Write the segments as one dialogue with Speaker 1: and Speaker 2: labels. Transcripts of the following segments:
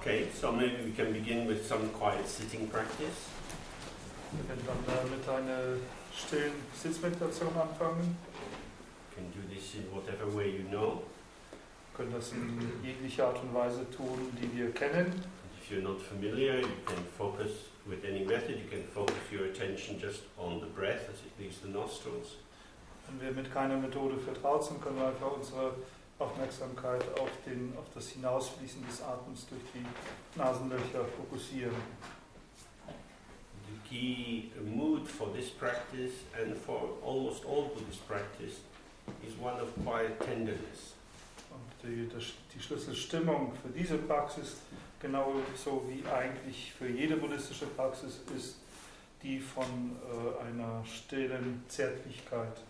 Speaker 1: Okay, so maybe we can begin with some quiet sitting practice.
Speaker 2: Wir können dann mit einer stillen Sitzmeditation anfangen.
Speaker 1: You can do this in whatever way you know.
Speaker 2: Wir können das in jeglicher Art und Weise tun, die wir kennen.
Speaker 1: And if you're not familiar, you can focus with any method. You can focus your attention just on the breath as it leaves the nostrils.
Speaker 2: Wenn wir mit keiner Methode vertraut sind, können wir einfach unsere Aufmerksamkeit auf das Hinausfließen des Atems durch die Nasenlöcher fokussieren.
Speaker 1: The key mood for this practice and for almost all Buddhist practice is one of quiet tenderness.
Speaker 2: Und die Schlüsselstimmung für diese Praxis, genauso wie eigentlich für jede buddhistische Praxis, ist die von einer stillen Zärtlichkeit.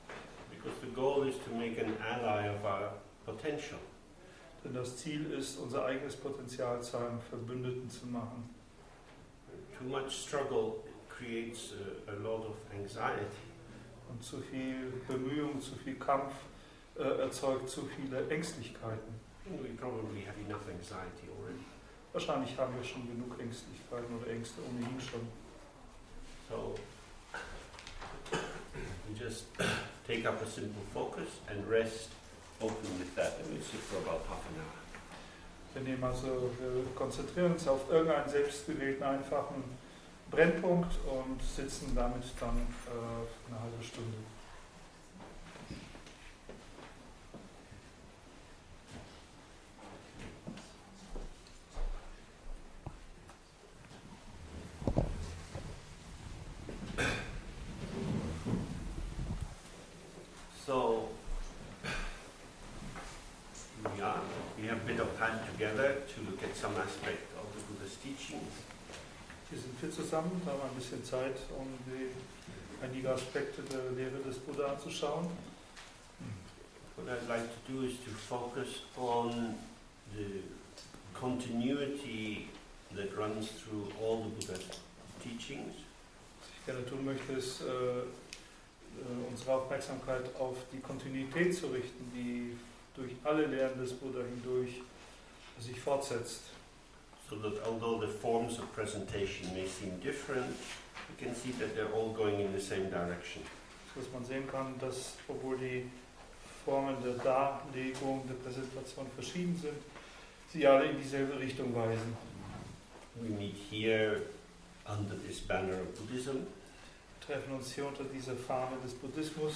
Speaker 1: Because the goal is to make an ally of our potential.
Speaker 2: Denn das Ziel ist, unser eigenes Potenzial zu einem Verbündeten zu machen.
Speaker 1: Too much struggle creates a lot of anxiety.
Speaker 2: Und zu viel Bemühung, zu viel Kampf erzeugt zu viele Ängstlichkeiten.
Speaker 1: We probably have enough anxiety already.
Speaker 2: Wahrscheinlich haben wir schon genug Ängstlichkeiten oder Ängste ohnehin schon.
Speaker 1: So we just take up a simple focus and rest open with that, and we'll sit for about half an hour.
Speaker 2: Wir konzentrieren uns auf irgendeinen selbstgewählten, einfachen Brennpunkt und sitzen damit dann eine halbe Stunde.
Speaker 1: So, we have a bit of time together to look at some aspect of the Buddha's teachings.
Speaker 2: Hier sind wir zusammen, da haben wir ein bisschen Zeit, um einige Aspekte der Lehre des Buddha anzuschauen.
Speaker 1: What I'd like to do is to focus on the continuity that runs through all the Buddha's teachings.
Speaker 2: Was ich gerne tun möchte, ist unsere Aufmerksamkeit auf die Kontinuität zu richten, die durch alle Lehren des Buddha hindurch sich fortsetzt.
Speaker 1: So that although the forms of presentation may seem different, you can see that they're all going in the same direction.
Speaker 2: So dass man sehen kann, dass obwohl die Formen der Darlegung, der Präsentation verschieden sind, sie alle in dieselbe Richtung weisen.
Speaker 1: We meet here under this banner of Buddhism.
Speaker 2: Wir treffen uns hier unter dieser Fahne des Buddhismus.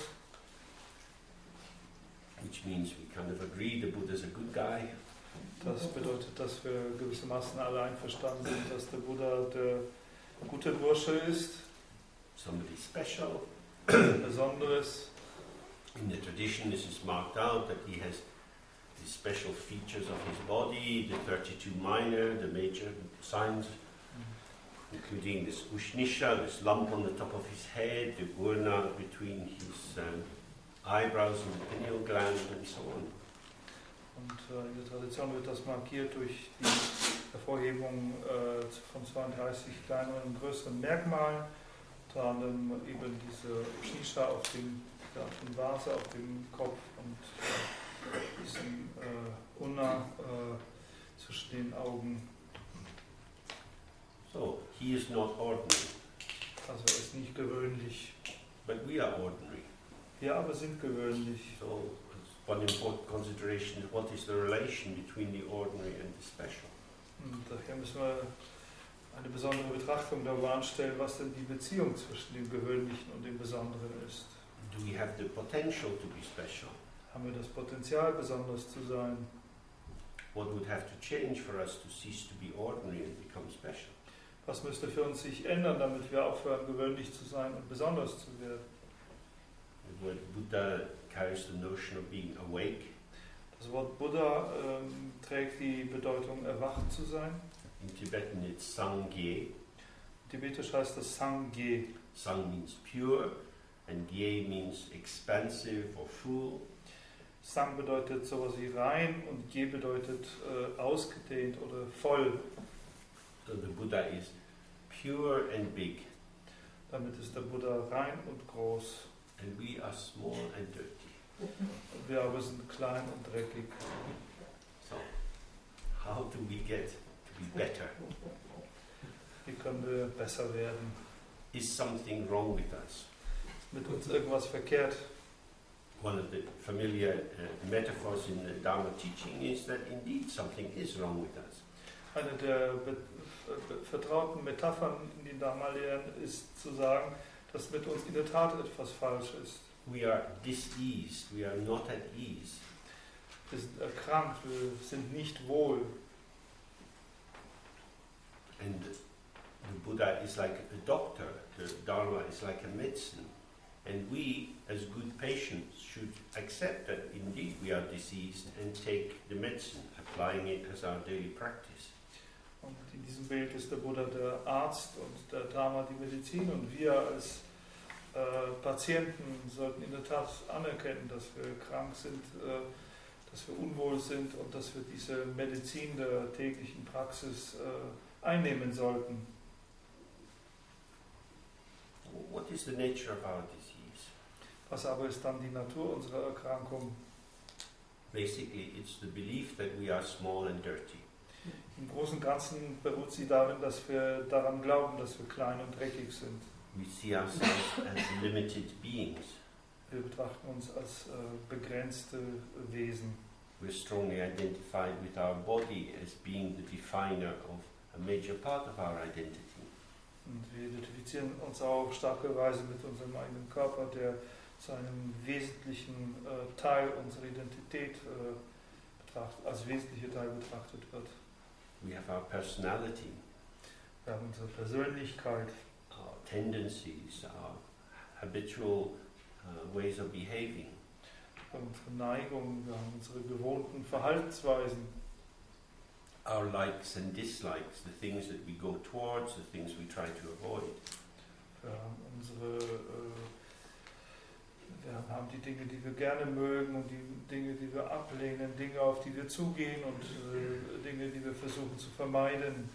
Speaker 1: Which means we kind of agree the Buddha is a good guy.
Speaker 2: Das bedeutet, dass wir gewissermaßen alle einverstanden sind, dass der Buddha der gute Bursche ist.
Speaker 1: Somebody special.
Speaker 2: Besonderes.
Speaker 1: In the tradition this is marked out that he has the special features of his body, the 32 minor, the major signs, including this Ushnisha, this lump on the top of his head, the Urna between his eyebrows and the pineal gland and so on.
Speaker 2: Und in der Tradition wird das markiert durch die Hervorhebung von 32 kleineren und größeren Merkmalen, unter anderem eben diese Shisha auf dem Vase, auf dem Kopf und diesem Unna zwischen den Augen.
Speaker 1: So, he is not ordinary.
Speaker 2: Also er ist nicht gewöhnlich.
Speaker 1: But we are ordinary.
Speaker 2: Wir aber sind gewöhnlich.
Speaker 1: So, one important consideration is what is the relation between the ordinary and the special.
Speaker 2: Und daher müssen wir eine besondere Betrachtung darüber anstellen, was denn die Beziehung zwischen dem Gewöhnlichen und dem Besonderen ist.
Speaker 1: Do we have the potential to be special?
Speaker 2: Haben wir das Potenzial, besonders zu sein?
Speaker 1: What would have to change for us to cease to be ordinary and become special?
Speaker 2: Was müsste für uns sich ändern, damit wir aufhören, gewöhnlich zu sein und besonders zu werden?
Speaker 1: The word Buddha carries the notion of being awake.
Speaker 2: Das Wort Buddha trägt die Bedeutung, erwacht zu sein.
Speaker 1: In Tibetan it's Sangye.
Speaker 2: Tibetisch heißt das Sangye.
Speaker 1: Sang means pure and Gye means expansive or full.
Speaker 2: Sang bedeutet sowas wie rein und Gye bedeutet ausgedehnt oder voll.
Speaker 1: So the Buddha is pure and big.
Speaker 2: Damit ist der Buddha rein und groß.
Speaker 1: And we are small and dirty.
Speaker 2: Und wir aber sind klein und dreckig.
Speaker 1: So, how do we get to be better?
Speaker 2: Wie können wir besser werden?
Speaker 1: Is something wrong with us?
Speaker 2: Ist mit uns irgendwas verkehrt?
Speaker 1: One of the familiar metaphors in the Dharma teaching is that indeed something is wrong with us.
Speaker 2: Eine der vertrauten Metaphern in den Dharma-Lehren ist zu sagen, dass mit uns in der Tat etwas falsch ist.
Speaker 1: We are diseased, we are not at ease.
Speaker 2: Wir sind erkrankt, wir sind nicht wohl.
Speaker 1: And the Buddha is like a doctor, the Dharma is like a medicine. And we, as good patients, should accept that indeed we are diseased and take the medicine, applying it as our daily practice.
Speaker 2: Und in diesem Bild ist der Buddha der Arzt und der Dharma die Medizin. Und wir als Patienten sollten in der Tat anerkennen, dass wir krank sind, dass wir unwohl sind und dass wir diese Medizin der täglichen Praxis einnehmen sollten.
Speaker 1: What is the nature of our disease?
Speaker 2: Was aber ist dann die Natur unserer Erkrankung?
Speaker 1: Basically, it's the belief that we are small and dirty.
Speaker 2: Im Großen und Ganzen beruht sie darin, dass wir daran glauben, dass wir klein und dreckig sind.
Speaker 1: We see ourselves as limited beings.
Speaker 2: Wir betrachten uns als begrenzte Wesen.
Speaker 1: We're strongly identified with our body as being the definer of a major part of our identity.
Speaker 2: Und wir identifizieren uns auch starkerweise mit unserem eigenen Körper, der zu einem wesentlichen Teil unserer Identität als wesentlicher Teil betrachtet wird.
Speaker 1: We have our personality,
Speaker 2: Wir haben unsere Persönlichkeit,
Speaker 1: our tendencies, our habitual ways of behaving.
Speaker 2: unsere Neigungen, wir haben unsere gewohnten Verhaltensweisen,
Speaker 1: Our likes and dislikes, the things that we go towards, the things we try to avoid.
Speaker 2: wir haben die Dinge, die wir gerne mögen und die Dinge, die wir ablehnen, Dinge, auf die wir zugehen und Dinge, die wir versuchen zu vermeiden.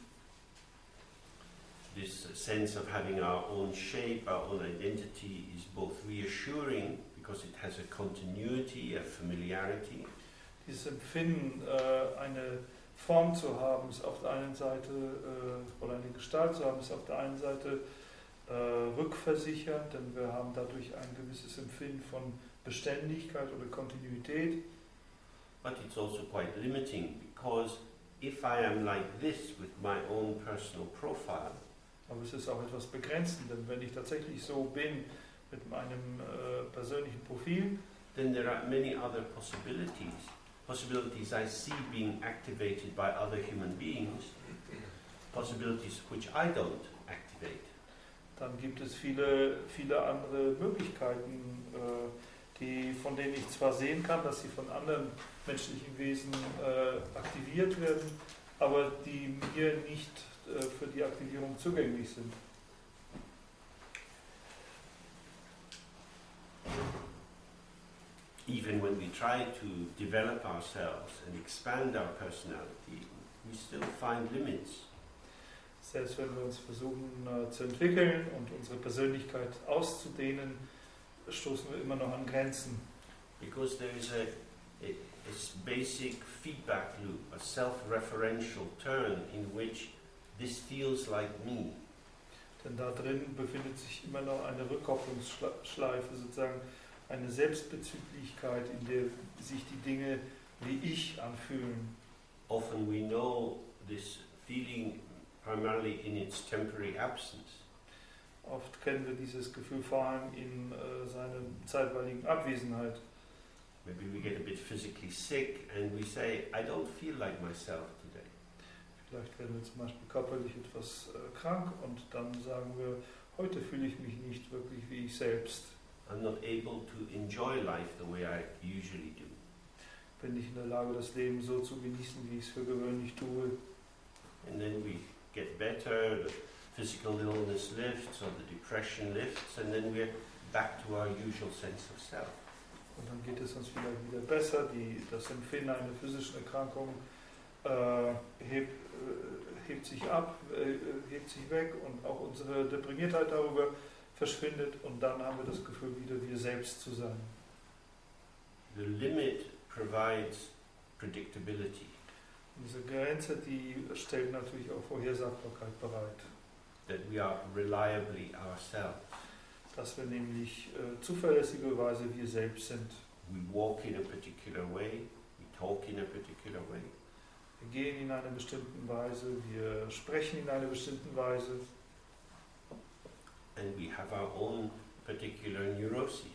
Speaker 1: This sense of having our own shape, our own identity is both reassuring because it has a continuity, a familiarity.
Speaker 2: Dieses Empfinden, eine Form zu haben, ist auf der einen Seite, oder eine Gestalt zu haben, ist auf der einen Seite rückversichernd, denn wir haben dadurch ein gewisses Empfinden von Beständigkeit oder Kontinuität.
Speaker 1: But it's also quite limiting because if I am like this with my own personal profile,
Speaker 2: Aber es ist auch etwas begrenzend, denn wenn ich tatsächlich so bin mit meinem persönlichen Profil,
Speaker 1: then there are many other possibilities I see being activated by other human beings, possibilities which I don't activate.
Speaker 2: dann gibt es viele, viele andere Möglichkeiten, von denen ich zwar sehen kann, dass sie von anderen menschlichen Wesen aktiviert werden, aber die mir nicht für die Aktivierung zugänglich sind.
Speaker 1: Even when we try to develop ourselves and expand our personality, we still find limits.
Speaker 2: Selbst wenn wir uns versuchen zu entwickeln und unsere Persönlichkeit auszudehnen, stoßen wir immer noch an Grenzen.
Speaker 1: Because there is a basic feedback loop, a self-referential turn in which this feels like me.
Speaker 2: Denn da drin befindet sich immer noch eine Rückkopplungsschleife, sozusagen eine Selbstbezüglichkeit, in der sich die Dinge wie ich anfühlen.
Speaker 1: Often we know this feeling primarily in its temporary absence.
Speaker 2: Oft kennen wir dieses Gefühl vor allem in seiner zeitweiligen Abwesenheit.
Speaker 1: Maybe we get a bit physically sick and we say, I don't feel like myself today.
Speaker 2: Vielleicht werden wir zum Beispiel körperlich etwas krank und dann sagen wir, heute fühle ich mich nicht wirklich wie ich selbst.
Speaker 1: I'm not able to enjoy life the way I usually do.
Speaker 2: Bin nicht in der Lage, das Leben so zu genießen, wie ich es für gewöhnlich tue.
Speaker 1: And then we get better, the physical illness lifts or the depression lifts, and then we're back to our usual sense of self.
Speaker 2: Und dann geht es uns vielleicht wieder besser, das Empfinden einer physischen Erkrankung hebt sich ab, hebt sich weg und auch unsere Deprimiertheit darüber verschwindet und dann haben wir das Gefühl, wieder wir selbst zu sein.
Speaker 1: The limit provides predictability.
Speaker 2: Diese Grenze, die stellt natürlich auch Vorhersagbarkeit bereit.
Speaker 1: That we are reliably ourselves.
Speaker 2: Dass wir nämlich zuverlässigerweise wir selbst sind.
Speaker 1: We walk in a particular way, we talk in a particular way.
Speaker 2: Wir gehen in einer bestimmten Weise, wir sprechen in einer bestimmten Weise.
Speaker 1: And we have our own particular neuroses.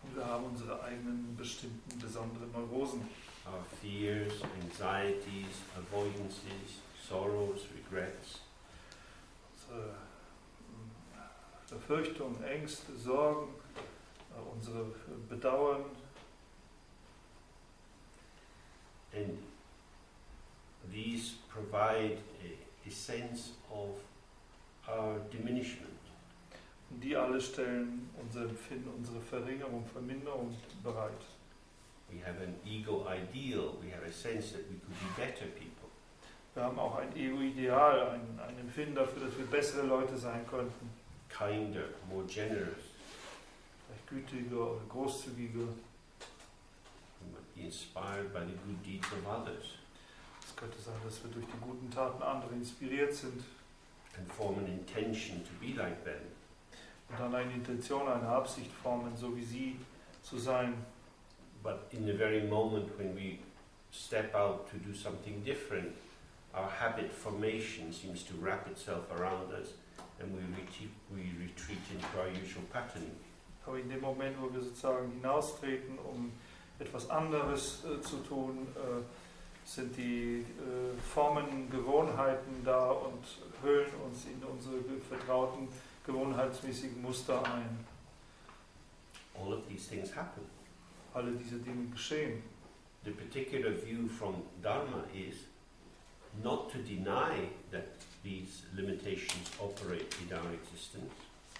Speaker 2: Und wir haben unsere eigenen bestimmten, besonderen Neurosen.
Speaker 1: Our fears, anxieties, avoidances, sorrows, regrets.
Speaker 2: Unsere Befürchtungen, Ängste, Sorgen, unsere Bedauern.
Speaker 1: And these provide a sense of our diminishment.
Speaker 2: Und die alle stellen unser Empfinden, unsere Verringerung, Verminderung bereit.
Speaker 1: We have an ego ideal, we have a sense that we could be better people.
Speaker 2: Wir haben auch ein Ego-Ideal, ein Empfinden dafür, dass wir bessere Leute sein könnten.
Speaker 1: Kinder, more generous.
Speaker 2: Vielleicht gütiger oder großzügiger.
Speaker 1: We might be inspired by the good deeds of others.
Speaker 2: Es könnte sein, dass wir durch die guten Taten anderer inspiriert sind.
Speaker 1: And form an intention to be like them.
Speaker 2: Und dann eine Intention, eine Absicht formen, so wie sie zu sein.
Speaker 1: But in the very moment when we step out to do something different, our habit formation seems to wrap itself around us and we retreat into our usual patterning.
Speaker 2: Aber in dem Moment, wo wir sozusagen hinaustreten, um etwas anderes zu tun, sind die Formen, Gewohnheiten da und hüllen uns in unsere vertrauten, gewohnheitsmäßigen Muster ein.
Speaker 1: All of these things happen.
Speaker 2: Alle diese Dinge geschehen.
Speaker 1: The particular view from Dharma is not to deny that these limitations operate in our existence.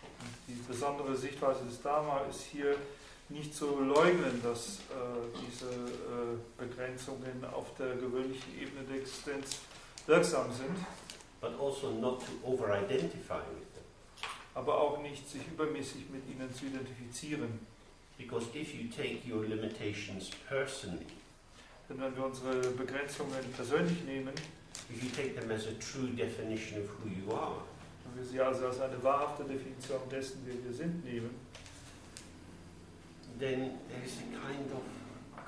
Speaker 2: Und die besondere Sichtweise des Dharma ist hier nicht zu leugnen, dass diese Begrenzungen auf der gewöhnlichen Ebene der Existenz wirksam sind.
Speaker 1: But also not to over-identify with them.
Speaker 2: Aber auch nicht sich übermäßig mit ihnen zu identifizieren.
Speaker 1: Because if you take your limitations personally,
Speaker 2: denn wenn wir unsere Begrenzungen persönlich nehmen,
Speaker 1: if you take them as a true definition of who you are,
Speaker 2: wenn wir sie also als eine wahrhafte Definition dessen, wer wir sind, nehmen,
Speaker 1: then there is a kind of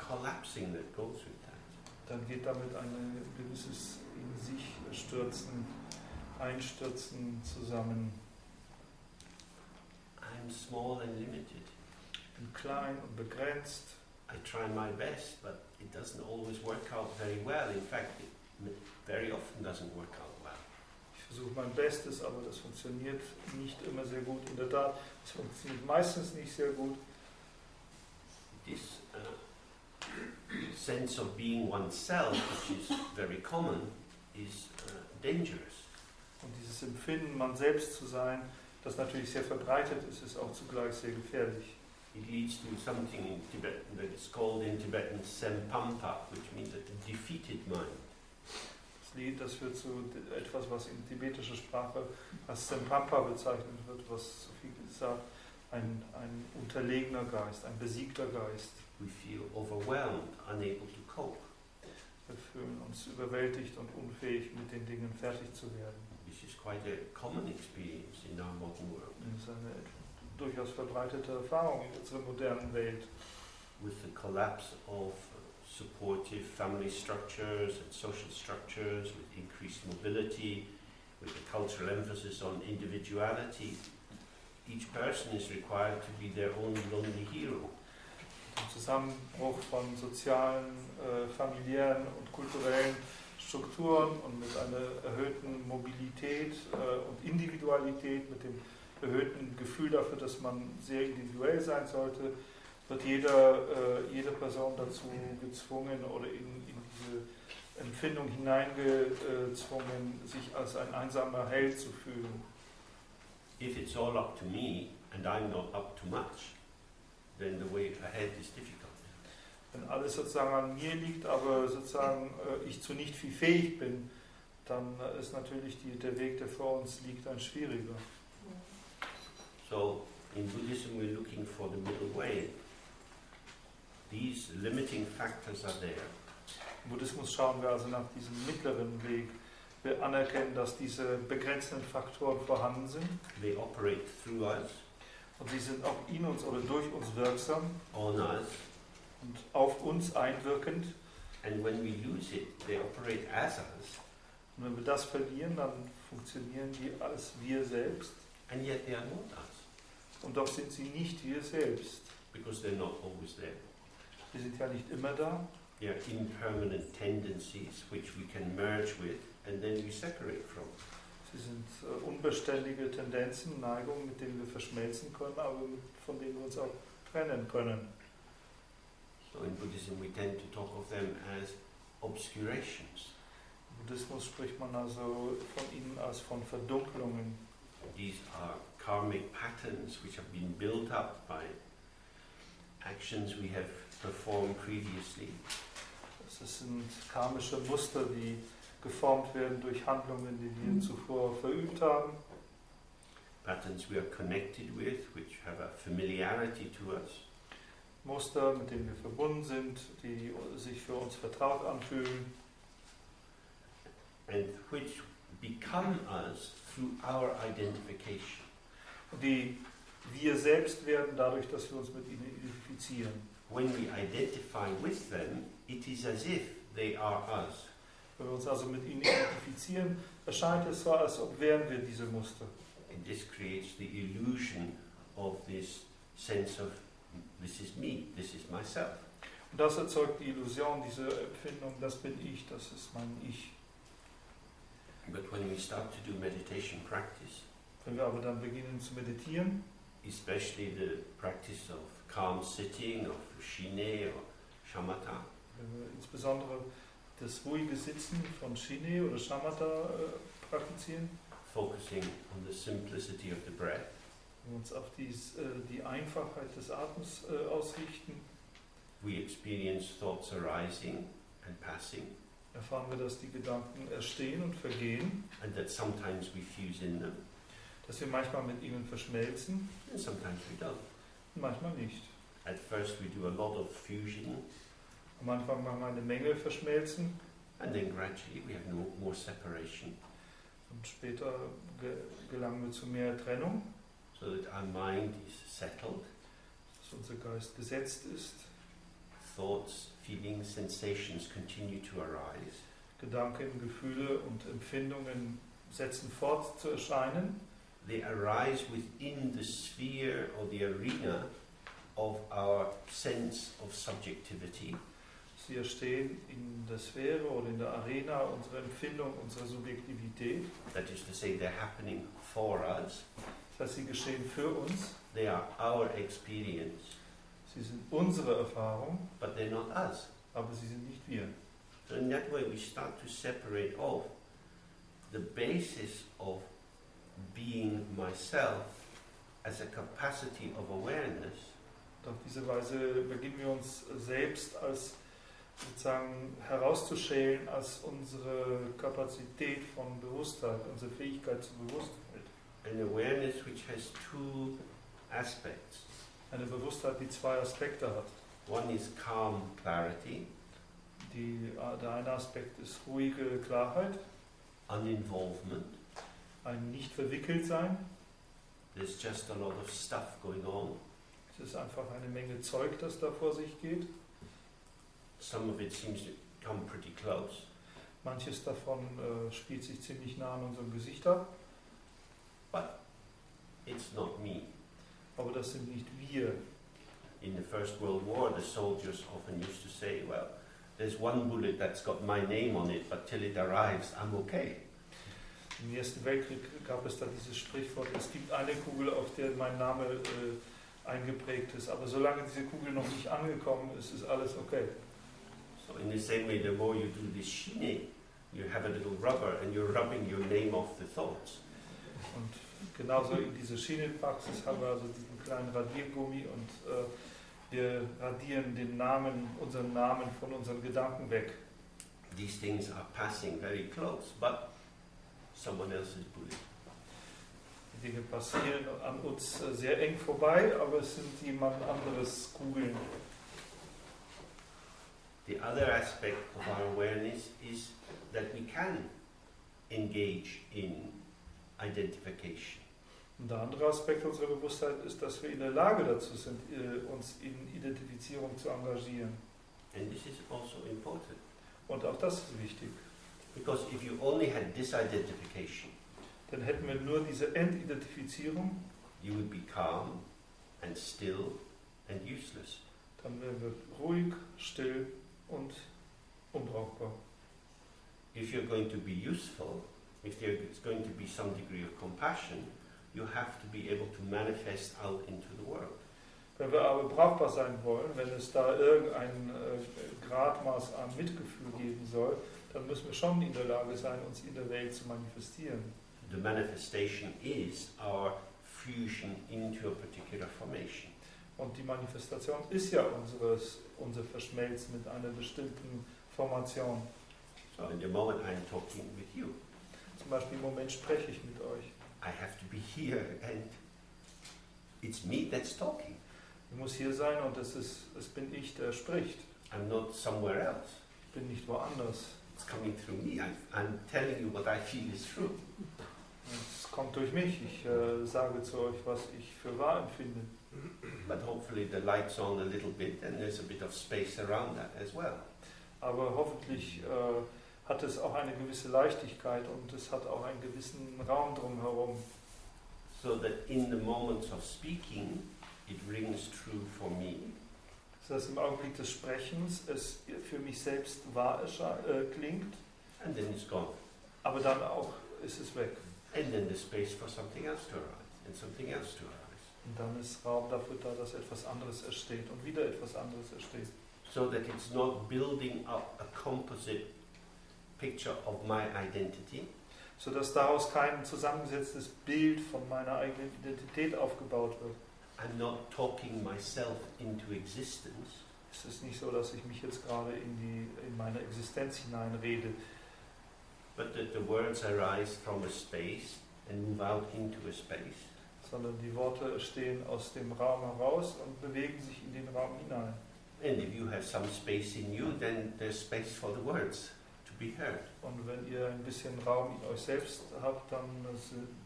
Speaker 1: collapsing that goes with that.
Speaker 2: Dann geht damit ein gewisses in sich stürzen, einstürzen zusammen.
Speaker 1: I'm small and limited.
Speaker 2: Ich bin klein und begrenzt.
Speaker 1: I try my best, but it doesn't always work out very well. In fact, it very often doesn't work out well.
Speaker 2: Ich versuche mein Bestes, aber das funktioniert nicht immer sehr gut. In der Tat, es funktioniert meistens nicht sehr gut.
Speaker 1: This sense of being oneself, which is very common, is dangerous.
Speaker 2: Und dieses Empfinden, man selbst zu sein, das natürlich sehr verbreitet ist, ist auch zugleich sehr gefährlich.
Speaker 1: It leads to something in Tibetan that is called in Tibetan sempampa, which means a defeated mind.
Speaker 2: Das wird zu etwas, was in tibetischer Sprache als Sempampa bezeichnet wird, was so viel sagt, ein unterlegener Geist, ein besiegter Geist.
Speaker 1: We feel overwhelmed, unable to cope.
Speaker 2: Wir fühlen uns überwältigt und unfähig, mit den Dingen fertig zu werden.
Speaker 1: This is quite a common experience in our modern world.
Speaker 2: Das ist eine durchaus verbreitete Erfahrung in unserer modernen Welt.
Speaker 1: With the collapse of supportive family structures and social structures, with increased mobility, with the cultural emphasis on individuality, each person is required to be their own lonely hero.
Speaker 2: Im Zusammenbruch von sozialen, familiären und kulturellen Strukturen und mit einer erhöhten Mobilität und Individualität, mit dem erhöhten Gefühl dafür, dass man sehr individuell sein sollte, wird jede Person dazu gezwungen oder in diese Empfindung hineingezwungen, sich als ein einsamer Held zu fühlen.
Speaker 1: If it's all up to me and I'm not up to much, then the way ahead is difficult.
Speaker 2: Wenn alles sozusagen an mir liegt, aber sozusagen ich zu nicht viel fähig bin, dann ist natürlich der Weg, der vor uns liegt, ein schwieriger.
Speaker 1: So in Buddhism we're looking for the middle way. These limiting factors are there.
Speaker 2: Im Buddhismus schauen wir also nach diesem mittleren Weg. Wir anerkennen, dass diese begrenzenden Faktoren vorhanden sind.
Speaker 1: They operate through us,
Speaker 2: Und sie sind auch in uns oder durch uns wirksam
Speaker 1: on us,
Speaker 2: und auf uns einwirkend.
Speaker 1: and when we lose it, they operate as us,
Speaker 2: Und wenn wir das verlieren, dann funktionieren die als wir selbst.
Speaker 1: and yet they are not us,
Speaker 2: Und doch sind sie nicht wir selbst.
Speaker 1: because they're not always there.
Speaker 2: Sie sind ja nicht immer da.
Speaker 1: They are impermanent tendencies which we can merge with and then we separate from.
Speaker 2: Sie sind unbeständige Tendenzen, Neigungen, mit denen wir verschmelzen können, aber von denen wir uns auch trennen können.
Speaker 1: So in Buddhism we tend to talk of them as obscurations.
Speaker 2: Im Buddhismus spricht man also von ihnen als von Verdunklungen.
Speaker 1: These are karmic patterns which have been built up by actions we have performed previously.
Speaker 2: Das sind karmische Muster, die geformt werden durch Handlungen, die wir zuvor verübt haben.
Speaker 1: Patterns we are connected with, which have a familiarity to us.
Speaker 2: Muster, mit denen wir verbunden sind, die sich für uns vertraut anfühlen.
Speaker 1: And which become us through our identification.
Speaker 2: Die wir selbst werden dadurch, dass wir uns mit ihnen identifizieren.
Speaker 1: When we identify with them, it is as if they are us.
Speaker 2: Wenn wir uns also mit ihnen identifizieren, erscheint es so, als ob wären wir diese Muster.
Speaker 1: And this creates the illusion of this sense of this is me, this is myself.
Speaker 2: Und das erzeugt die Illusion, diese Empfindung, das bin ich, das ist mein Ich.
Speaker 1: But when we start to do meditation practice,
Speaker 2: Wenn wir aber dann beginnen zu meditieren,
Speaker 1: especially the practice of calm sitting, of shine or shamatha,
Speaker 2: wenn wir insbesondere das ruhige Sitzen von Shine oder Shamatha praktizieren,
Speaker 1: focusing on the simplicity of the breath,
Speaker 2: wenn wir uns auf die Einfachheit des Atems ausrichten,
Speaker 1: we experience thoughts arising and passing,
Speaker 2: erfahren wir, dass die Gedanken erstehen und vergehen,
Speaker 1: and that sometimes we fuse in them,
Speaker 2: dass wir manchmal mit ihnen verschmelzen
Speaker 1: and sometimes we don't.
Speaker 2: und manchmal nicht.
Speaker 1: At first we do a lot of fusion,
Speaker 2: Am Anfang machen wir eine Menge verschmelzen
Speaker 1: and then gradually we have more separation,
Speaker 2: und später gelangen wir zu mehr Trennung,
Speaker 1: so that our mind is settled,
Speaker 2: dass unser Geist gesetzt ist,
Speaker 1: thoughts, feelings, sensations continue to arise,
Speaker 2: Gedanken, Gefühle und Empfindungen setzen fort zu erscheinen.
Speaker 1: they arise within the sphere or the arena of our sense of subjectivity,
Speaker 2: Sie entstehen in der Sphäre oder in der Arena unserer Empfindung, unserer Subjektivität.
Speaker 1: that is to say they're happening for us,
Speaker 2: Das heißt, sie geschehen für uns,
Speaker 1: they are our experience,
Speaker 2: sie sind unsere Erfahrung,
Speaker 1: but they're not us.
Speaker 2: aber sie sind nicht wir.
Speaker 1: So in that way we start to separate off the basis of being myself as a capacity of awareness
Speaker 2: Auf diese Weise beginnen wir uns selbst als sozusagen herauszuschälen als unsere Kapazität von Bewusstheit, unsere Fähigkeit zur Bewusstheit.
Speaker 1: an awareness which has two aspects.
Speaker 2: Eine Bewusstheit, die zwei Aspekte hat.
Speaker 1: One is calm clarity,
Speaker 2: Der eine Aspekt ist ruhige Klarheit,
Speaker 1: uninvolvement.
Speaker 2: ein Nicht-Verwickelt-Sein.
Speaker 1: There's just a lot of stuff going on.
Speaker 2: Es ist einfach eine Menge Zeug, das da vor sich geht.
Speaker 1: Some of it seems to come pretty close.
Speaker 2: Manches davon spielt sich ziemlich nah an unserem Gesicht ab,
Speaker 1: It's not me.
Speaker 2: aber das sind nicht wir.
Speaker 1: In the First World War, the soldiers often used to say, well, there's one bullet that's got my name on it, but till it arrives, I'm okay.
Speaker 2: Im Ersten Weltkrieg gab es da dieses Sprichwort, es gibt eine Kugel, auf der mein Name eingeprägt ist, aber solange diese Kugel noch nicht angekommen ist, ist alles okay.
Speaker 1: So in the same way, the more you do this shine, you have a little rubber and you're rubbing your name off the thoughts.
Speaker 2: Und genauso in dieser Schienenpraxis haben wir also diesen kleinen Radiergummi und wir radieren unseren Namen von unseren Gedanken weg.
Speaker 1: These things are passing very close, but someone else's bullet.
Speaker 2: Die Dinge passieren an uns sehr eng vorbei, aber es sind jemand anderes Kugeln.
Speaker 1: The other aspect of our awareness is that we can engage in identification.
Speaker 2: Und der andere Aspekt unserer Bewusstheit ist, dass wir in der Lage dazu sind, uns in Identifizierung zu engagieren.
Speaker 1: And this is also important.
Speaker 2: Und auch das ist wichtig.
Speaker 1: Because if you only had disidentification,
Speaker 2: Dann hätten wir nur diese Entidentifizierung,
Speaker 1: you would be calm and still and useless.
Speaker 2: dann wären wir ruhig, still und unbrauchbar.
Speaker 1: If you're going to be useful, if there's going to be some degree of compassion, you have to be able to manifest out into the world.
Speaker 2: Wenn wir aber brauchbar sein wollen, wenn es da irgendein Gradmaß an Mitgefühl geben soll, dann müssen wir schon in der Lage sein, uns in der Welt zu manifestieren.
Speaker 1: The manifestation is our fusion into a particular formation.
Speaker 2: Und die Manifestation ist ja unser Verschmelzen mit einer bestimmten Formation.
Speaker 1: So in the moment I'm talking with you,
Speaker 2: Zum Beispiel im Moment spreche ich mit euch.
Speaker 1: I have to be here and it's me that's talking.
Speaker 2: Ich muss hier sein und es bin ich, der spricht.
Speaker 1: I'm not somewhere else.
Speaker 2: Ich bin nicht woanders.
Speaker 1: It's coming through me. I'm telling you what I feel is true.
Speaker 2: Es kommt durch mich. Ich sage zu euch, was ich für wahr empfinde.
Speaker 1: But hopefully the light's on a little bit and there's a bit of space around that as well.
Speaker 2: Aber hoffentlich hat es auch eine gewisse Leichtigkeit und es hat auch einen gewissen Raum drumherum.
Speaker 1: So that in the moments of speaking, it rings true for me.
Speaker 2: Das heißt, im Augenblick des Sprechens es für mich selbst wahr klingt,
Speaker 1: And then it's gone.
Speaker 2: aber dann auch ist es weg.
Speaker 1: And then there's space for something else to arise and something else to arise.
Speaker 2: Und dann ist Raum dafür da, dass etwas anderes entsteht und wieder etwas anderes entsteht.
Speaker 1: So that it's not building up a composite picture of my identity,
Speaker 2: Sodass daraus kein zusammengesetztes Bild von meiner eigenen Identität aufgebaut wird.
Speaker 1: I'm not talking myself into existence,
Speaker 2: Es ist nicht so, dass ich mich jetzt gerade in meine Existenz hineinrede,
Speaker 1: but that the words arise from a space and move out into a space.
Speaker 2: sondern die Worte stehen aus dem Raum heraus und bewegen sich in den Raum hinein.
Speaker 1: And if you have some space in you, then there's space for the words to be heard.
Speaker 2: Und wenn ihr ein bisschen Raum in euch selbst habt, dann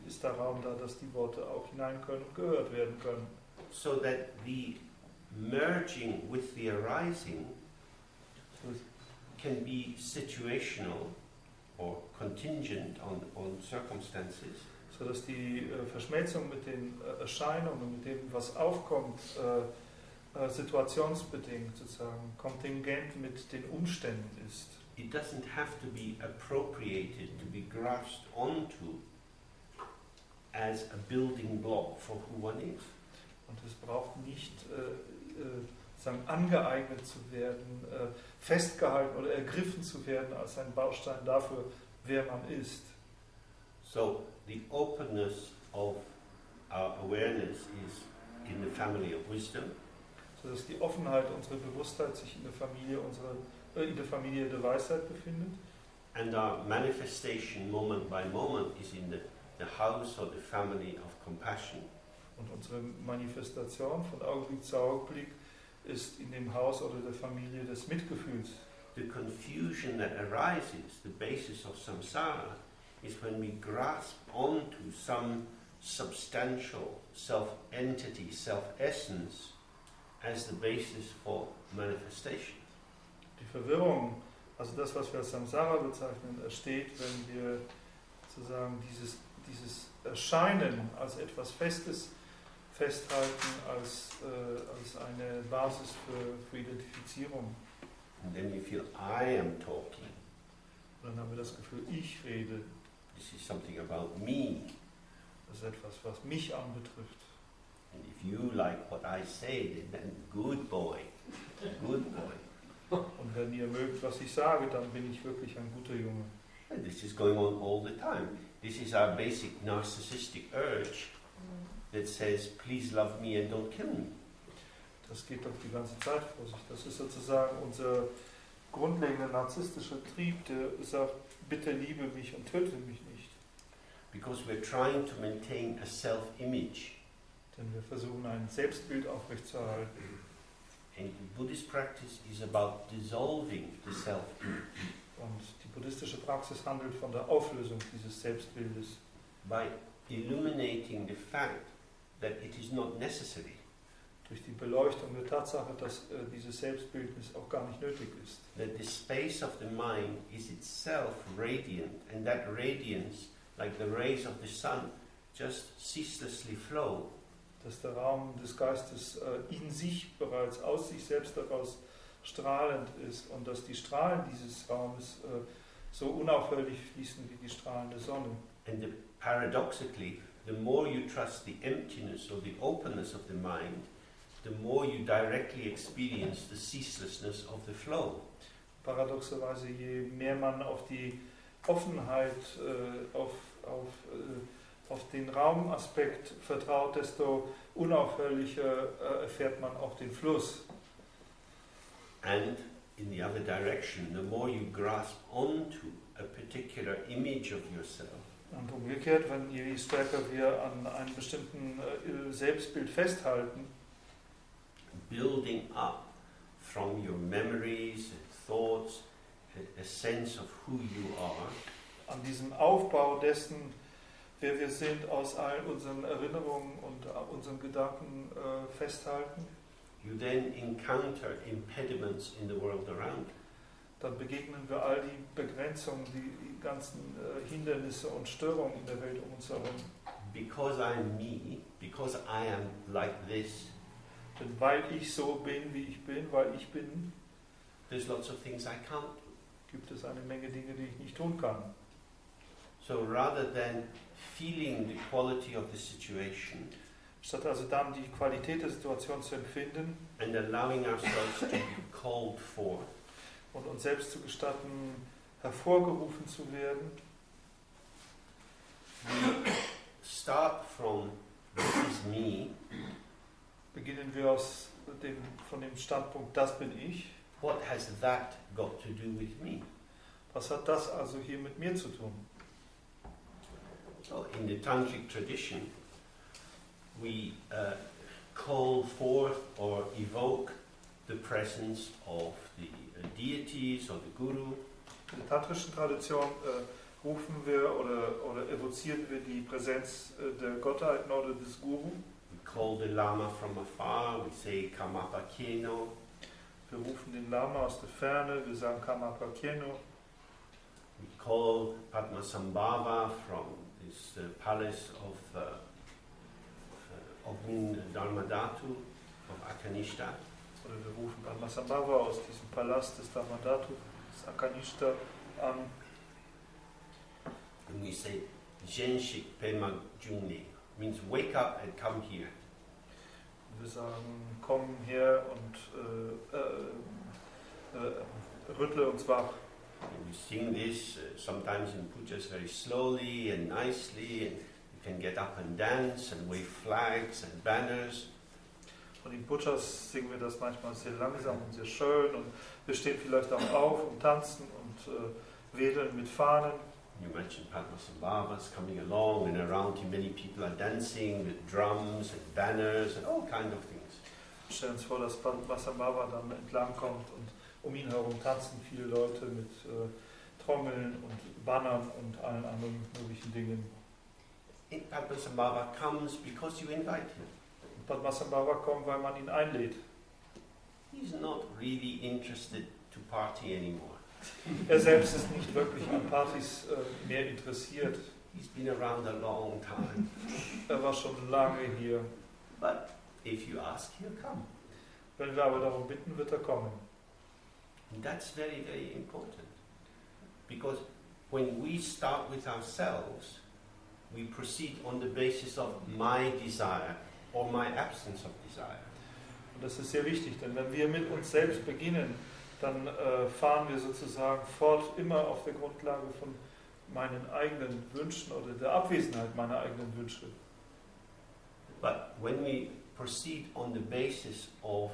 Speaker 2: ist der Raum da, dass die Worte auch hinein können und gehört werden können.
Speaker 1: So that the merging with the arising can be situational or contingent on circumstances,
Speaker 2: Sodass die Verschmelzung mit den Erscheinungen, mit dem, was aufkommt, situationsbedingt sozusagen, kontingent mit den Umständen ist.
Speaker 1: it doesn't have to be appropriated, to be grasped onto as a building block for who one is.
Speaker 2: Und es braucht nicht sagen, angeeignet zu werden, festgehalten oder ergriffen zu werden als ein Baustein dafür, wer man ist.
Speaker 1: So the openness of our awareness is in the family of wisdom,
Speaker 2: Sodass die Offenheit unserer Bewusstheit sich in der Familie der Weisheit befindet.
Speaker 1: and our manifestation moment by moment is in the house or the family of compassion.
Speaker 2: Und unsere Manifestation von Augenblick zu Augenblick ist in dem Haus oder der Familie des Mitgefühls.
Speaker 1: The confusion that arises, the basis of samsara, is when we grasp onto some substantial self-entity, self-essence, as the basis for manifestation.
Speaker 2: Die Verwirrung, also das, was wir als Samsara bezeichnen, entsteht, wenn wir sozusagen dieses Erscheinen als etwas Festes festhalten, als eine Basis für Identifizierung.
Speaker 1: And then you feel, I am talking.
Speaker 2: Und dann haben wir das Gefühl, ich rede.
Speaker 1: This is something about me.
Speaker 2: Das ist etwas, was mich anbetrifft.
Speaker 1: And if you like what I say, then good boy. Good boy.
Speaker 2: Und wenn ihr mögt, was ich sage, dann bin ich wirklich ein guter Junge.
Speaker 1: And this is going on all the time. This is our basic narcissistic urge that says, please love me and don't kill me.
Speaker 2: Das geht doch die ganze Zeit vor sich. Das ist sozusagen unser grundlegender narzisstischer Trieb, der sagt, bitte liebe mich und töte mich nicht.
Speaker 1: Because we're trying to maintain a self-image.
Speaker 2: Denn wir versuchen ein Selbstbild aufrechtzuerhalten.
Speaker 1: And Buddhist practice is about dissolving the self.
Speaker 2: Und die buddhistische Praxis handelt von der Auflösung dieses Selbstbildes.
Speaker 1: By illuminating the fact that it is not necessary.
Speaker 2: Durch die Beleuchtung der Tatsache, dass dieses Selbstbildnis auch gar nicht nötig ist.
Speaker 1: That the space of the mind is itself radiant, and that radiance, like the rays of the sun, just ceaselessly flow.
Speaker 2: Dass der Raum des Geistes in sich bereits aus sich selbst heraus strahlend ist und dass die Strahlen dieses Raumes so unaufhörlich fließen wie die Strahlen der Sonne.
Speaker 1: And paradoxically, the more you trust the emptiness or the openness of the mind, the more you directly experience the ceaselessness of the flow.
Speaker 2: Paradoxerweise, je mehr man auf die Offenheit, auf den Raumaspekt vertraut, desto unaufhörlicher erfährt man auch den Fluss.
Speaker 1: And in the other direction, the more you grasp onto a particular image of yourself,
Speaker 2: und umgekehrt, je stärker wir an einem bestimmten Selbstbild festhalten,
Speaker 1: building up from your memories and thoughts a sense of who you are,
Speaker 2: an diesem Aufbau dessen, wer wir sind, aus all unseren Erinnerungen und unseren Gedanken festhalten,
Speaker 1: you then encounter impediments in the world around you.
Speaker 2: Dann begegnen wir all die Begrenzungen, die ganzen Hindernisse und Störungen in der Welt um uns herum.
Speaker 1: Because I'm me, because I am like this,
Speaker 2: denn weil ich so bin, wie ich bin, weil ich bin,
Speaker 1: there's lots of things I can't do.
Speaker 2: Gibt es eine Menge Dinge, die ich nicht tun kann.
Speaker 1: So rather than feeling the quality of the situation,
Speaker 2: statt also dann die Qualität der Situation zu empfinden
Speaker 1: and allowing ourselves to be called forth,
Speaker 2: und uns selbst zu gestatten, hervorgerufen zu werden,
Speaker 1: we start from this is me.
Speaker 2: Beginnen wir von dem Standpunkt, das bin ich.
Speaker 1: What has that got to do with me?
Speaker 2: Was hat das also hier mit mir zu tun?
Speaker 1: Well, in the Tantric tradition, we call forth or evoke the presence of the deities or the Guru.
Speaker 2: In der tantrischen Tradition rufen wir oder evozieren wir die Präsenz der Gottheiten oder des Guru.
Speaker 1: We call the Lama from afar, we say Kamapa Kieno.
Speaker 2: Wir rufen den Lama aus der Ferne, wir sagen Kamapa Kieno.
Speaker 1: We call Padmasambhava from this palace of Dharmadhatu, of Akanishta.
Speaker 2: Oder wir rufen Padmasambhava aus diesem Palast des Dharmadhatu, des Akanishta an.
Speaker 1: And we say Jenshik Pema Jungni, means wake up and come here.
Speaker 2: Wir sagen, komm her und rüttle uns wach.
Speaker 1: And we sing this sometimes in pujas very slowly and nicely, and you can get up and dance and wave flags and banners.
Speaker 2: Und in Pujas singen wir das manchmal sehr langsam und sehr schön und wir stehen vielleicht auch auf und tanzen und wedeln mit Fahnen.
Speaker 1: You mentioned Padmasambhavas coming along, and around him many people are dancing with drums and banners and all kinds of things.
Speaker 2: Stellen uns vor, dass Padmasambhava dann entlang kommt und um ihn herum tanzen viele Leute mit Trommeln und Bannern und allen anderen möglichen Dingen.
Speaker 1: Padmasambhava comes because you invite him.
Speaker 2: Padmasambhava kommt, weil man ihn einlädt.
Speaker 1: He's not really interested to party anymore.
Speaker 2: Er selbst ist nicht wirklich an Partys mehr interessiert.
Speaker 1: He's been around a long time.
Speaker 2: Er war schon lange hier.
Speaker 1: But if you ask, he'll come.
Speaker 2: Wenn wir aber darum bitten, wird er kommen.
Speaker 1: And that's very, very important. Because when we start with ourselves, we proceed on the basis of my desire or my absence of desire.
Speaker 2: Und das ist sehr wichtig, denn wenn wir mit uns selbst beginnen, dann fahren wir sozusagen fort immer auf der Grundlage von meinen eigenen Wünschen oder der Abwesenheit meiner eigenen Wünsche.
Speaker 1: But when we proceed on the basis of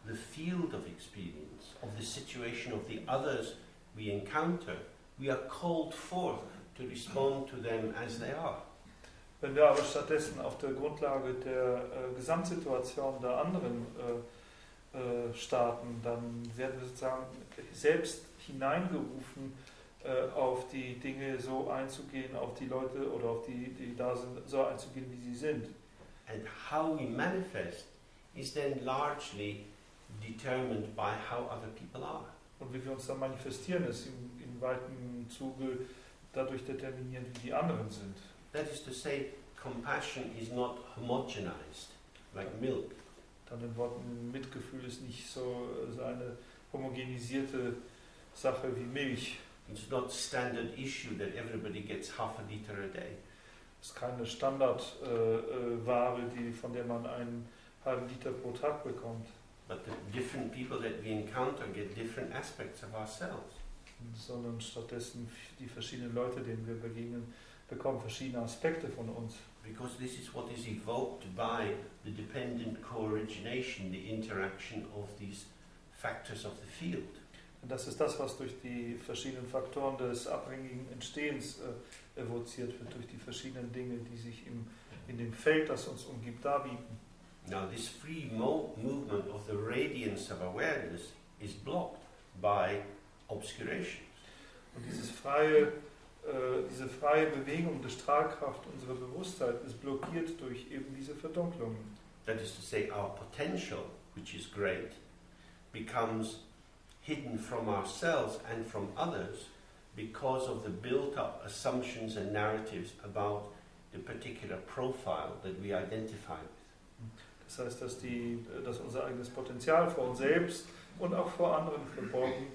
Speaker 1: the field of experience, of the situation of the others we encounter, we are called forth to respond to them as they are.
Speaker 2: Wenn wir aber stattdessen auf der Grundlage der Gesamtsituation der anderen starten, dann werden wir sozusagen selbst hineingerufen, auf die Dinge so einzugehen, auf die Leute oder auf die da sind, so einzugehen, wie sie sind.
Speaker 1: And how we manifest is then largely determined by how other people are.
Speaker 2: Und wie wir uns dann manifestieren, ist in weitem Zuge dadurch determiniert, wie die anderen sind.
Speaker 1: That is to say, compassion is not homogenized like milk.
Speaker 2: Dann in Worten, Mitgefühl ist nicht so eine homogenisierte Sache wie Milch.
Speaker 1: It's not standard issue that everybody gets half a liter a day.
Speaker 2: Es ist keine Standardware, von der man einen halben Liter pro Tag bekommt.
Speaker 1: But the different people that we encounter get different aspects of ourselves.
Speaker 2: Sondern stattdessen die verschiedenen Leute, denen wir begegnen, bekommen verschiedene Aspekte von uns.
Speaker 1: Because this is what is evoked by the dependent co-origination, the interaction of these factors of the field.
Speaker 2: Und das ist das, was durch die verschiedenen Faktoren des abhängigen Entstehens evoziert wird, durch die verschiedenen Dinge, die sich in dem Feld, das uns umgibt, darbieten.
Speaker 1: Now this free movement of the radiance of awareness is blocked by obscurations.
Speaker 2: Und diese freie Bewegung der Strahlkraft unserer Bewusstheit ist blockiert durch eben diese Verdunklungen.
Speaker 1: That is to say, our potential, which is great, becomes hidden from ourselves and from others because of the built-up assumptions and narratives about the particular profile that we identify with.
Speaker 2: Das heißt, dass unser eigenes Potenzial vor uns selbst und auch vor anderen verborgen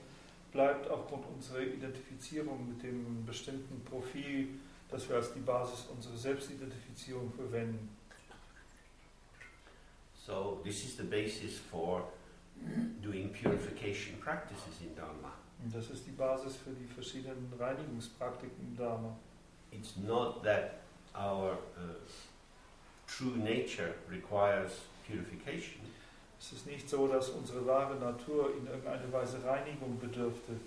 Speaker 2: bleibt aufgrund unserer Identifizierung mit dem bestimmten Profil, das wir als die Basis unserer Selbstidentifizierung verwenden.
Speaker 1: So this is the basis for doing purification practices in Dharma.
Speaker 2: Und das ist die Basis für die verschiedenen Reinigungspraktiken im Dharma.
Speaker 1: It's not that our true nature requires purification.
Speaker 2: Es ist nicht so, dass unsere wahre Natur in irgendeiner Weise Reinigung bedürfte.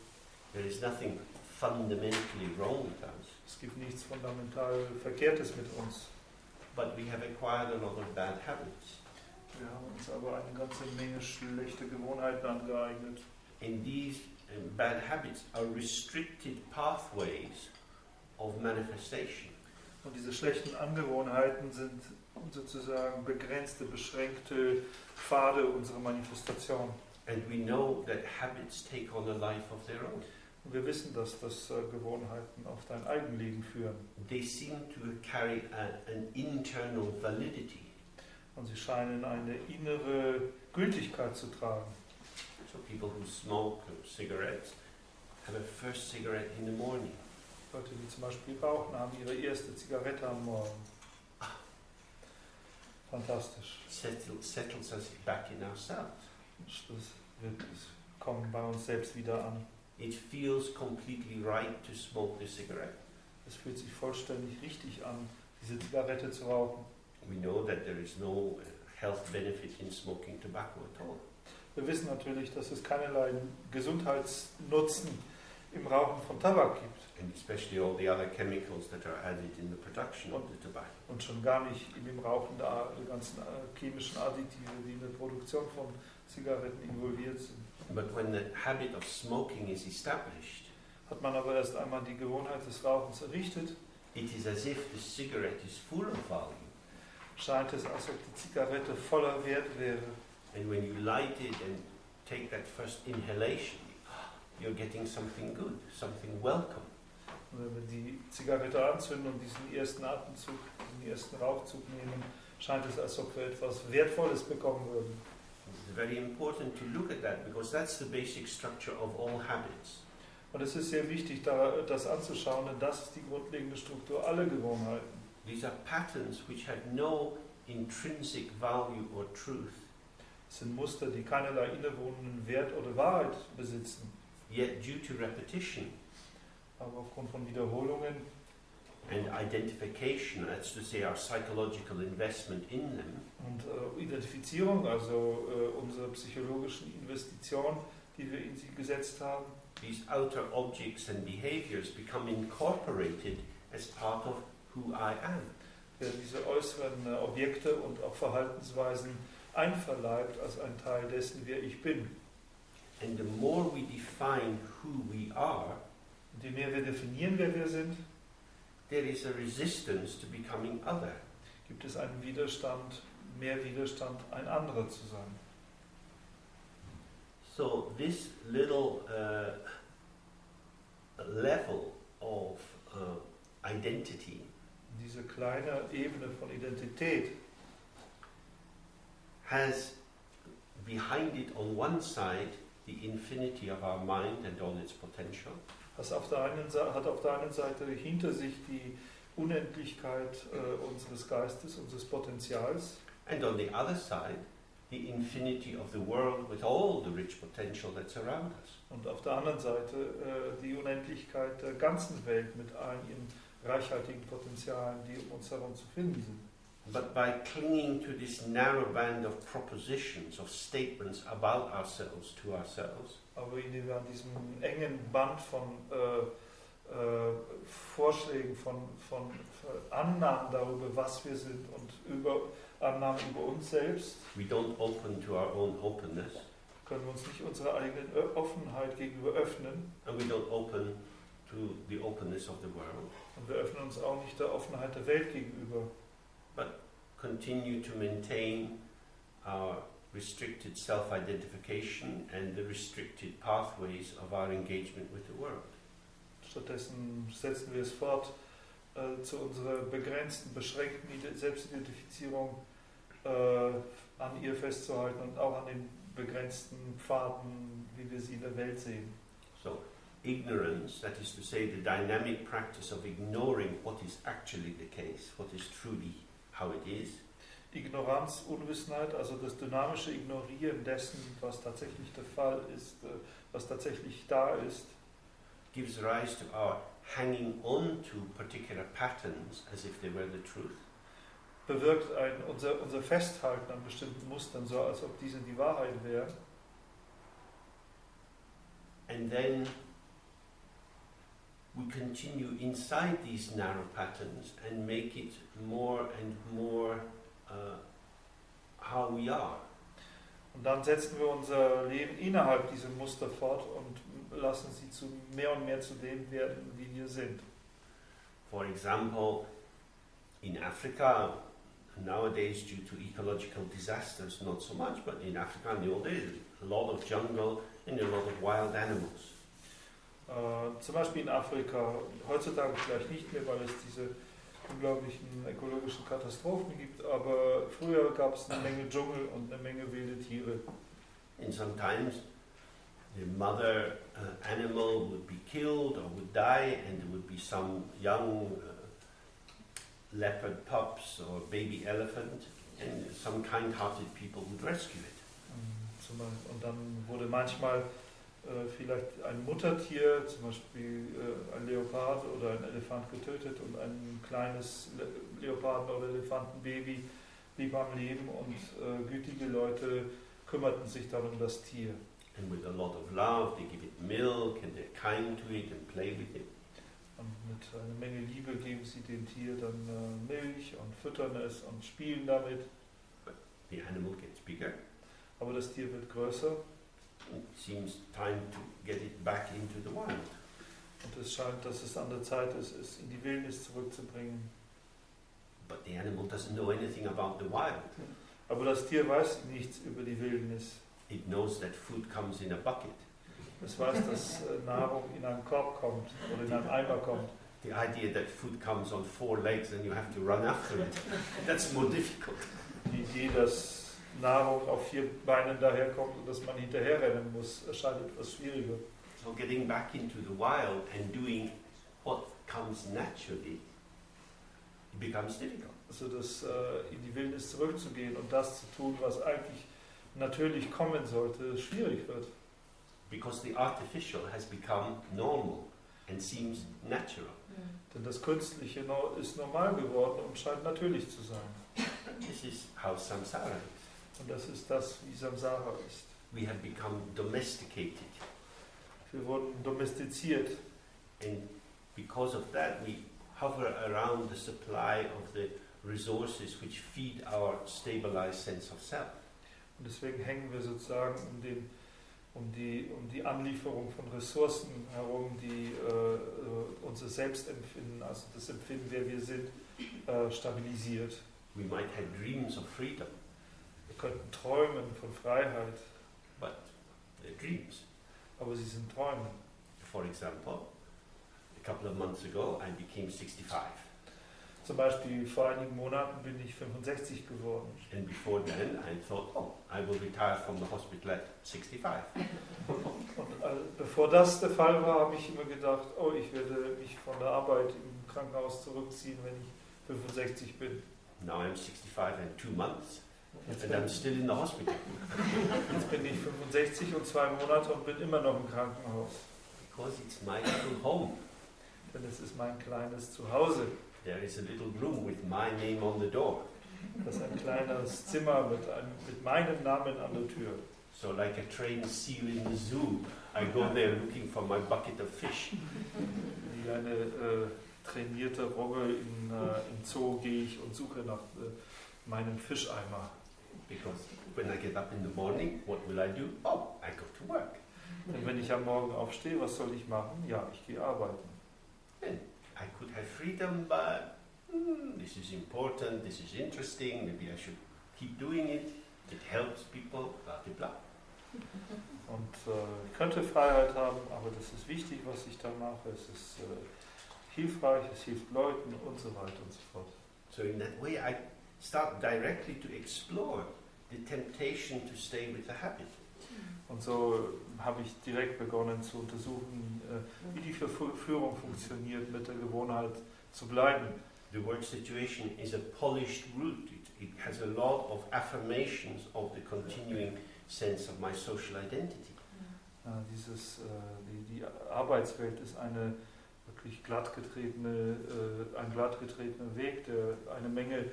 Speaker 1: There is nothing fundamentally wrong with us.
Speaker 2: Es gibt nichts fundamental Verkehrtes mit uns.
Speaker 1: But we have acquired a lot of bad habits.
Speaker 2: Wir haben uns aber eine ganze Menge schlechte Gewohnheiten angeeignet.
Speaker 1: And these bad habits are restricted pathways of manifestation.
Speaker 2: Und diese schlechten Angewohnheiten sind sozusagen begrenzte, beschränkte Pfade unserer Manifestation.
Speaker 1: And we know that habits take on a life of their own.
Speaker 2: Und wir wissen, dass Gewohnheiten auf dein Eigenleben führen.
Speaker 1: They seem to carry an internal validity.
Speaker 2: Und sie scheinen eine innere Gültigkeit zu tragen.
Speaker 1: So people who smoke cigarettes have a first cigarette in the morning.
Speaker 2: Leute, die zum Beispiel rauchen, haben ihre erste Zigarette am Morgen. Fantastisch.
Speaker 1: Settles us back in ourselves.
Speaker 2: Wir kommen bei uns selbst wieder an.
Speaker 1: It feels completely right to smoke the cigarette.
Speaker 2: Es fühlt sich vollständig richtig an, diese Zigarette zu rauchen.
Speaker 1: We know that there is no health benefit in smoking tobacco at all.
Speaker 2: Wir wissen natürlich, dass es keinerlei Gesundheitsnutzen im Rauchen von Tabak gibt.
Speaker 1: And especially all the other chemicals that are added in the production of the tobacco.
Speaker 2: Und schon gar nicht in dem Rauchen die ganzen chemischen Additive, die in der Produktion von Zigaretten involviert sind.
Speaker 1: But when the habit of smoking is established,
Speaker 2: hat man aber erst einmal die Gewohnheit des Rauchens errichtet,
Speaker 1: it is as if the cigarette is full of value.
Speaker 2: Scheint es, als ob die Zigarette voller Wert wäre.
Speaker 1: And when you light it and take that first inhalation, you're getting something good, something welcome.
Speaker 2: Und wenn wir die Zigarette anzünden und diesen ersten Atemzug, diesen ersten Rauchzug nehmen, scheint es, als ob wir etwas Wertvolles bekommen würden.
Speaker 1: It's very important to look at that because that's the basic structure of all habits.
Speaker 2: Und es ist sehr wichtig, das anzuschauen, denn das ist die grundlegende Struktur aller Gewohnheiten.
Speaker 1: These are patterns which have no intrinsic value or truth.
Speaker 2: Es sind Muster, die keinerlei innewohnenden Wert oder Wahrheit besitzen.
Speaker 1: Yet due to repetition
Speaker 2: aber aufgrund von Wiederholungen
Speaker 1: and identification, that's to say our psychological investment in them,
Speaker 2: und Identifizierung, also unsere psychologischen Investitionen, die wir in sie gesetzt haben,
Speaker 1: these outer objects and behaviors become incorporated as part of who I am.
Speaker 2: Diese äußeren Objekte und auch Verhaltensweisen einverleibt als ein Teil dessen, wer ich bin.
Speaker 1: And the more we define who we are,
Speaker 2: Und je mehr wir definieren, wer wir sind,
Speaker 1: there is a resistance to becoming other.
Speaker 2: gibt es einen Widerstand, mehr Widerstand, ein anderer zu sein.
Speaker 1: So this little level of identity
Speaker 2: Diese kleine Ebene von Identität
Speaker 1: has behind it on one side the infinity of our mind and all its potential,
Speaker 2: hat auf der einen Seite hinter sich die Unendlichkeit unseres Geistes, unseres Potenzials,
Speaker 1: and on the other side the infinity of the world with all the rich potential that's around us.
Speaker 2: und auf der anderen Seite die Unendlichkeit der ganzen Welt mit allen ihren reichhaltigen Potenzialen, die um uns herum zu finden sind.
Speaker 1: But by clinging to this narrow band of propositions, of statements about ourselves to ourselves,
Speaker 2: Aber indem wir an diesem engen Band von Vorschlägen, von Annahmen darüber, was wir sind und über Annahmen über uns selbst,
Speaker 1: we don't open to our own openness,
Speaker 2: können wir uns nicht unserer eigenen Offenheit gegenüber öffnen
Speaker 1: and we don't open to the openness of the world,
Speaker 2: und wir öffnen uns auch nicht der Offenheit der Welt gegenüber,
Speaker 1: continue to maintain our restricted self-identification and the restricted pathways of our engagement with the world.
Speaker 2: Stattdessen setzen wir es fort, zu unserer begrenzten, beschränkten Selbstidentifizierung an ihr festzuhalten und auch an den begrenzten Pfaden, wie wir sie in der Welt sehen.
Speaker 1: So, ignorance, that is to say, the dynamic practice of ignoring what is actually the case, what is truly how it is,
Speaker 2: Ignoranz, Unwissenheit, also das dynamische Ignorieren dessen, was tatsächlich der Fall ist, was tatsächlich da ist,
Speaker 1: gives rise to our hanging on to particular patterns as if they were the truth.
Speaker 2: bewirkt unser Festhalten an bestimmten Mustern, so als ob diese die Wahrheit wären.
Speaker 1: And then we continue inside these narrow patterns and make it more and more how we are.
Speaker 2: Und dann setzen wir unser Leben innerhalb dieser Muster fort und lassen sie mehr und mehr zu dem werden, wie wir sind.
Speaker 1: For example, in Africa, nowadays due to ecological disasters, not so much, but in Africa in the old days, a lot of jungle and a lot of wild animals.
Speaker 2: Zum Beispiel in Afrika, heutzutage vielleicht nicht mehr, weil es diese unglaublichen ökologischen Katastrophen gibt, aber früher gab es eine Menge Dschungel und eine Menge wilde Tiere.
Speaker 1: And sometimes the mother animal would be killed or would die, and there would be some young leopard pups or baby elephant, and some kind-hearted people would rescue it.
Speaker 2: Und dann wurde manchmal vielleicht ein Muttertier, zum Beispiel ein Leopard oder ein Elefant getötet und ein kleines Leoparden- oder Elefantenbaby blieb am Leben und gütige Leute kümmerten sich dann um das Tier.
Speaker 1: And with a lot of love, they give it milk and they're kind to it and play with it.
Speaker 2: Und mit einer Menge Liebe geben sie dem Tier dann Milch und füttern es und spielen damit.
Speaker 1: But the animal gets bigger.
Speaker 2: Aber das Tier wird größer.
Speaker 1: It seems time to get it back into the wild.
Speaker 2: Und es scheint, dass es an der Zeit ist, es in die Wildnis zurückzubringen.
Speaker 1: But the animal doesn't know anything about the wild.
Speaker 2: Aber das Tier weiß nichts über die Wildnis.
Speaker 1: It knows that food comes in a bucket.
Speaker 2: Es weiß, dass Nahrung in einen Korb kommt oder in einen Eimer kommt.
Speaker 1: The idea that food comes on 4 legs and you have to run after it, that's more difficult.
Speaker 2: Die Idee, dass Nahrung auf 4 Beinen daherkommt und dass man hinterherrennen muss, erscheint etwas schwieriger.
Speaker 1: So getting back into the wild and doing what comes naturally, it becomes difficult.
Speaker 2: Also das in die Wildnis zurückzugehen und das zu tun, was eigentlich natürlich kommen sollte, schwierig wird.
Speaker 1: Because the artificial has become normal and seems natural.
Speaker 2: Denn das Künstliche ist normal geworden und scheint natürlich zu sein.
Speaker 1: This is how samsara is.
Speaker 2: Und das ist das, wie Samsara ist.
Speaker 1: We have become domesticated.
Speaker 2: Wir wurden domestiziert.
Speaker 1: And because of that, we hover around the supply of the resources which feed our stabilized sense of self.
Speaker 2: Und deswegen hängen wir sozusagen um die Anlieferung von Ressourcen herum, die unser Selbstempfinden, also das Empfinden, wer wir sind, stabilisiert.
Speaker 1: We might have dreams of freedom,
Speaker 2: Wir könnten träumen von Freiheit,
Speaker 1: but they're dreams.
Speaker 2: aber sie sind Träume.
Speaker 1: For example, a couple of months ago I became 65.
Speaker 2: Zum Beispiel vor einigen Monaten bin ich 65 geworden.
Speaker 1: And before then I thought, oh, I will retire from the hospital at 65.
Speaker 2: Und bevor das der Fall war, habe ich immer gedacht, oh, ich werde mich von der Arbeit im Krankenhaus zurückziehen, wenn ich 65 bin.
Speaker 1: Now I'm 65 and 2 months,
Speaker 2: Jetzt
Speaker 1: and I'm still in the hospital.
Speaker 2: bin ich 65 und 2 Monate und bin immer noch im Krankenhaus.
Speaker 1: Because it's my little home.
Speaker 2: Denn es ist mein kleines Zuhause.
Speaker 1: There is a little room with my name on the door.
Speaker 2: Das ist ein kleines Zimmer mit meinem Namen an der Tür.
Speaker 1: So like a trained seal in the zoo, I go there looking for my bucket of fish.
Speaker 2: Wie eine trainierte Robbe im Zoo gehe ich und suche nach meinem Fischeimer.
Speaker 1: Because when I get up in the morning, what will I do? Oh, I go to work.
Speaker 2: Denn wenn ich am Morgen aufstehe, was soll ich machen? Ja, ich gehe arbeiten.
Speaker 1: I could have freedom, but this is important, this is interesting, maybe I should keep doing it, it helps people, blah, blah, blah.
Speaker 2: Und ich könnte Freiheit haben, aber das ist wichtig, was ich da mache. Es ist hilfreich, es hilft Leuten und so weiter und so fort.
Speaker 1: So in that way I start directly to explore the temptation to stay with the habit.
Speaker 2: Und so habe ich direkt begonnen zu untersuchen, wie die Führung funktioniert, mit der Gewohnheit zu bleiben.
Speaker 1: The work situation is a polished route. It has a lot of affirmations of the continuing sense of my social identity.
Speaker 2: Die Arbeitswelt ist eine wirklich ein glattgetretener Weg, der eine Menge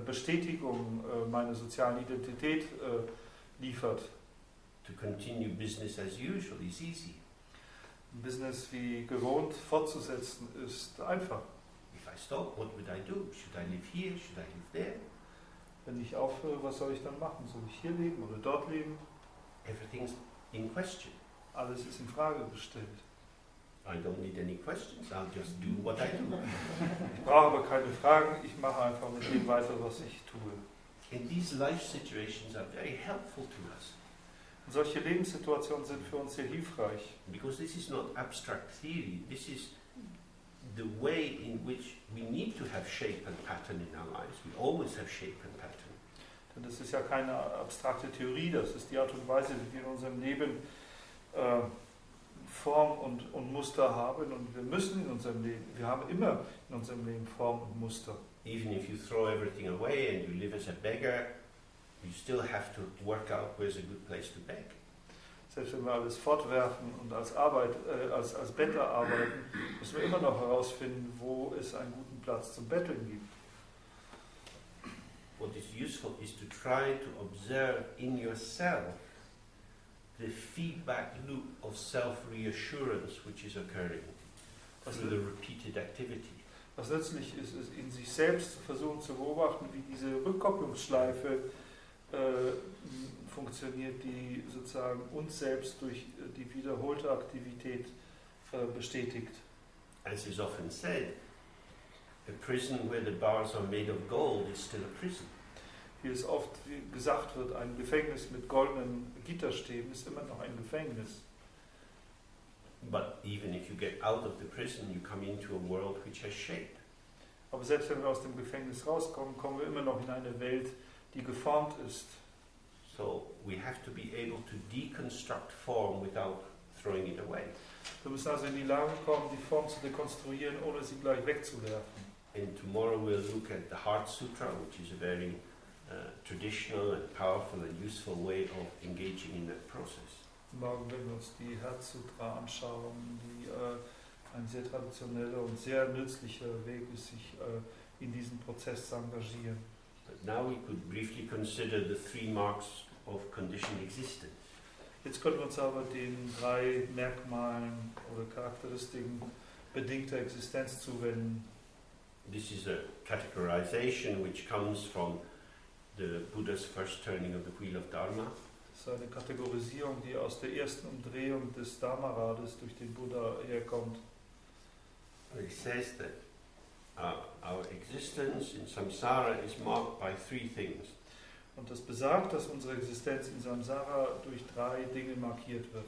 Speaker 2: Bestätigung meiner sozialen Identität liefert.
Speaker 1: To continue business as usual is easy.
Speaker 2: Business wie gewohnt fortzusetzen ist einfach.
Speaker 1: If I stop, what would I do? Should I live here? Should I live there?
Speaker 2: Wenn ich aufhöre, was soll ich dann machen? Soll ich hier leben oder dort leben?
Speaker 1: Everything's in question.
Speaker 2: Alles ist in Frage gestellt.
Speaker 1: I don't need any questions. I'll just do what I do.
Speaker 2: Ich brauche aber keine Fragen. Ich mache einfach mit dem weiter, was ich tue.
Speaker 1: And these life situations are very helpful to us.
Speaker 2: Und solche Lebenssituationen sind für uns sehr hilfreich.
Speaker 1: Because this is not abstract theory. This is the way in which we need to have shape and pattern in our lives. We always have shape and pattern.
Speaker 2: Denn das ist ja keine abstrakte Theorie. Das ist die Art und Weise, wie wir in unserem Leben Form und Muster haben. Und wir müssen in unserem Leben, wir haben immer in unserem Leben Form und Muster.
Speaker 1: Even if you throw everything away and you live as a beggar, you still have to work out where's a good place to beg.
Speaker 2: Selbst wenn wir alles fortwerfen und als Bettler arbeiten, müssen wir immer noch herausfinden, wo es einen guten Platz zum Betteln gibt.
Speaker 1: What is useful is to try to observe in yourself the feedback loop of self-reassurance which is occurring through the repeated activity.
Speaker 2: Was nützlich ist, ist in sich selbst zu versuchen zu beobachten, wie diese Rückkopplungsschleife funktioniert, die sozusagen uns selbst durch die wiederholte Aktivität bestätigt.
Speaker 1: As is often said, a prison where the bars are made of gold is still a prison.
Speaker 2: Wie es oft gesagt wird, ein Gefängnis mit goldenen Gitterstäben ist immer noch ein Gefängnis.
Speaker 1: But even if you get out of the prison, you come into a world which has shape.
Speaker 2: Aber selbst wenn wir aus dem Gefängnis rauskommen, kommen wir immer noch in eine Welt, die geformt ist.
Speaker 1: So we have to be able to deconstruct form without throwing it away.
Speaker 2: Wir müssen also in die Lage kommen, die Form zu dekonstruieren, ohne sie gleich wegzuwerfen.
Speaker 1: And tomorrow we'll look at the Heart Sutra, which is a very traditional and powerful and useful way of engaging in that process.
Speaker 2: Morgen werden wir uns die Herzsutra anschauen, die ein sehr traditioneller und sehr nützlicher Weg ist, sich in diesen Prozess zu engagieren.
Speaker 1: But now we could briefly consider the 3 marks of conditioned existence.
Speaker 2: Jetzt können wir uns aber den 3 Merkmalen oder Charakteristiken bedingter Existenz zuwenden.
Speaker 1: This is a categorization which comes from the Buddha's first turning of the wheel of Dharma.
Speaker 2: Das ist eine Kategorisierung, die aus der ersten Umdrehung des Dharma-Rades durch den Buddha herkommt.
Speaker 1: It says that our existence in samsara is marked by three things.
Speaker 2: Und das besagt, dass unsere Existenz in Samsara durch drei Dinge markiert wird.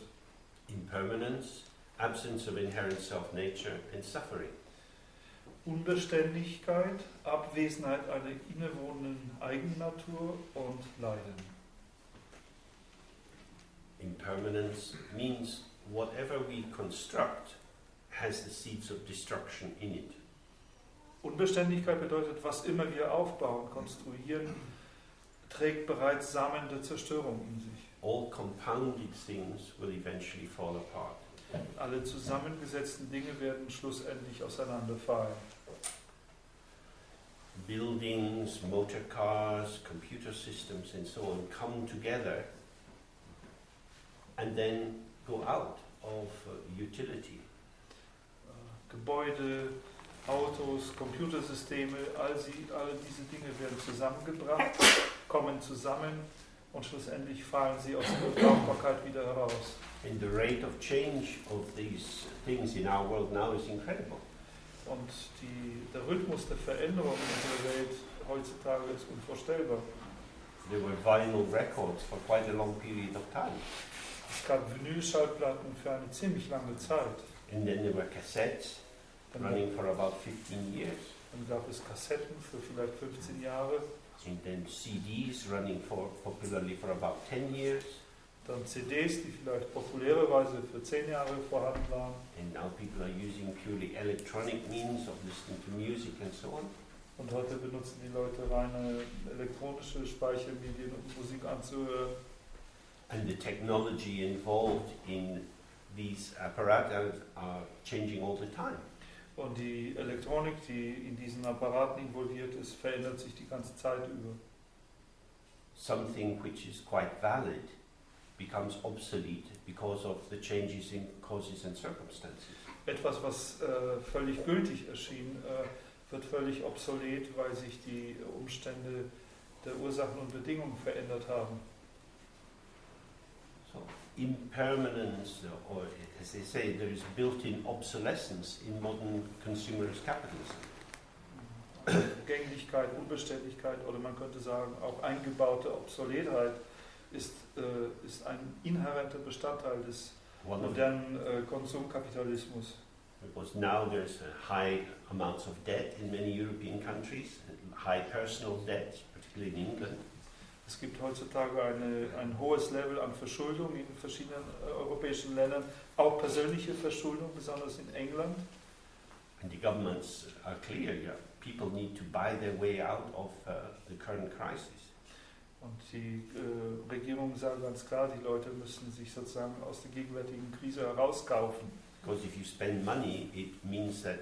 Speaker 1: Impermanence, absence of inherent self-nature, and suffering.
Speaker 2: Unbeständigkeit, Abwesenheit einer innewohnenden Eigennatur und Leiden.
Speaker 1: Impermanence means whatever we construct has the seeds of destruction in it.
Speaker 2: Unbeständigkeit bedeutet, was immer wir aufbauen, konstruieren, trägt bereits Samen der Zerstörung in sich.
Speaker 1: All compounded things will eventually fall apart.
Speaker 2: Alle zusammengesetzten Dinge werden schlussendlich auseinanderfallen.
Speaker 1: Buildings, motor cars, computer systems and so on come together and then go out of utility.
Speaker 2: Gebäude, Autos, Computersysteme, alle diese Dinge werden zusammengebracht, kommen zusammen und schlussendlich fallen sie aus der Brauchbarkeit wieder heraus.
Speaker 1: And the rate of change of these things in our world now is incredible.
Speaker 2: Und der Rhythmus der Veränderung in unserer Welt heutzutage ist unvorstellbar.
Speaker 1: There were vinyl records for quite a long period of time.
Speaker 2: Es gab Vinylschallplatten für eine ziemlich lange Zeit.
Speaker 1: And then there were cassettes running for about 15 years.
Speaker 2: Dann gab es Kassetten für vielleicht 15 Jahre.
Speaker 1: And then CDs running popularly for about 10 years.
Speaker 2: Dann CDs, die vielleicht populärerweise für 10 Jahre vorhanden waren.
Speaker 1: And now people are using purely electronic means of listening to music and so on.
Speaker 2: Und heute benutzen die Leute reine elektronische Speichermedien, um Musik anzuhören.
Speaker 1: And the technology involved in these apparatus are changing all the time.
Speaker 2: Und die Elektronik, die in diesen Apparaten involviert ist, verändert sich die ganze Zeit über.
Speaker 1: Something which is quite valid becomes obsolete because of the changes in causes and circumstances.
Speaker 2: Etwas, was völlig gültig erschien, wird völlig obsolet, weil sich die Umstände der Ursachen und Bedingungen verändert haben.
Speaker 1: So, impermanence, or as they say, there is built-in obsolescence in modern consumerist capitalism.
Speaker 2: Vergänglichkeit, Unbeständigkeit oder man könnte sagen auch eingebaute Obsoletheit ist ein inhärenter Bestandteil des modernen Konsumkapitalismus.
Speaker 1: Because now there's high amounts of debt in many European countries, high personal debt, particularly in England.
Speaker 2: Es gibt heutzutage ein hohes Level an Verschuldung in verschiedenen europäischen Ländern, auch persönliche Verschuldung, besonders in England.
Speaker 1: And the governments are clear, yeah, people need to buy their way out of the current crisis.
Speaker 2: Und die Regierungen sagen ganz klar, die Leute müssen sich sozusagen aus der gegenwärtigen Krise herauskaufen.
Speaker 1: Because if you spend money, it means that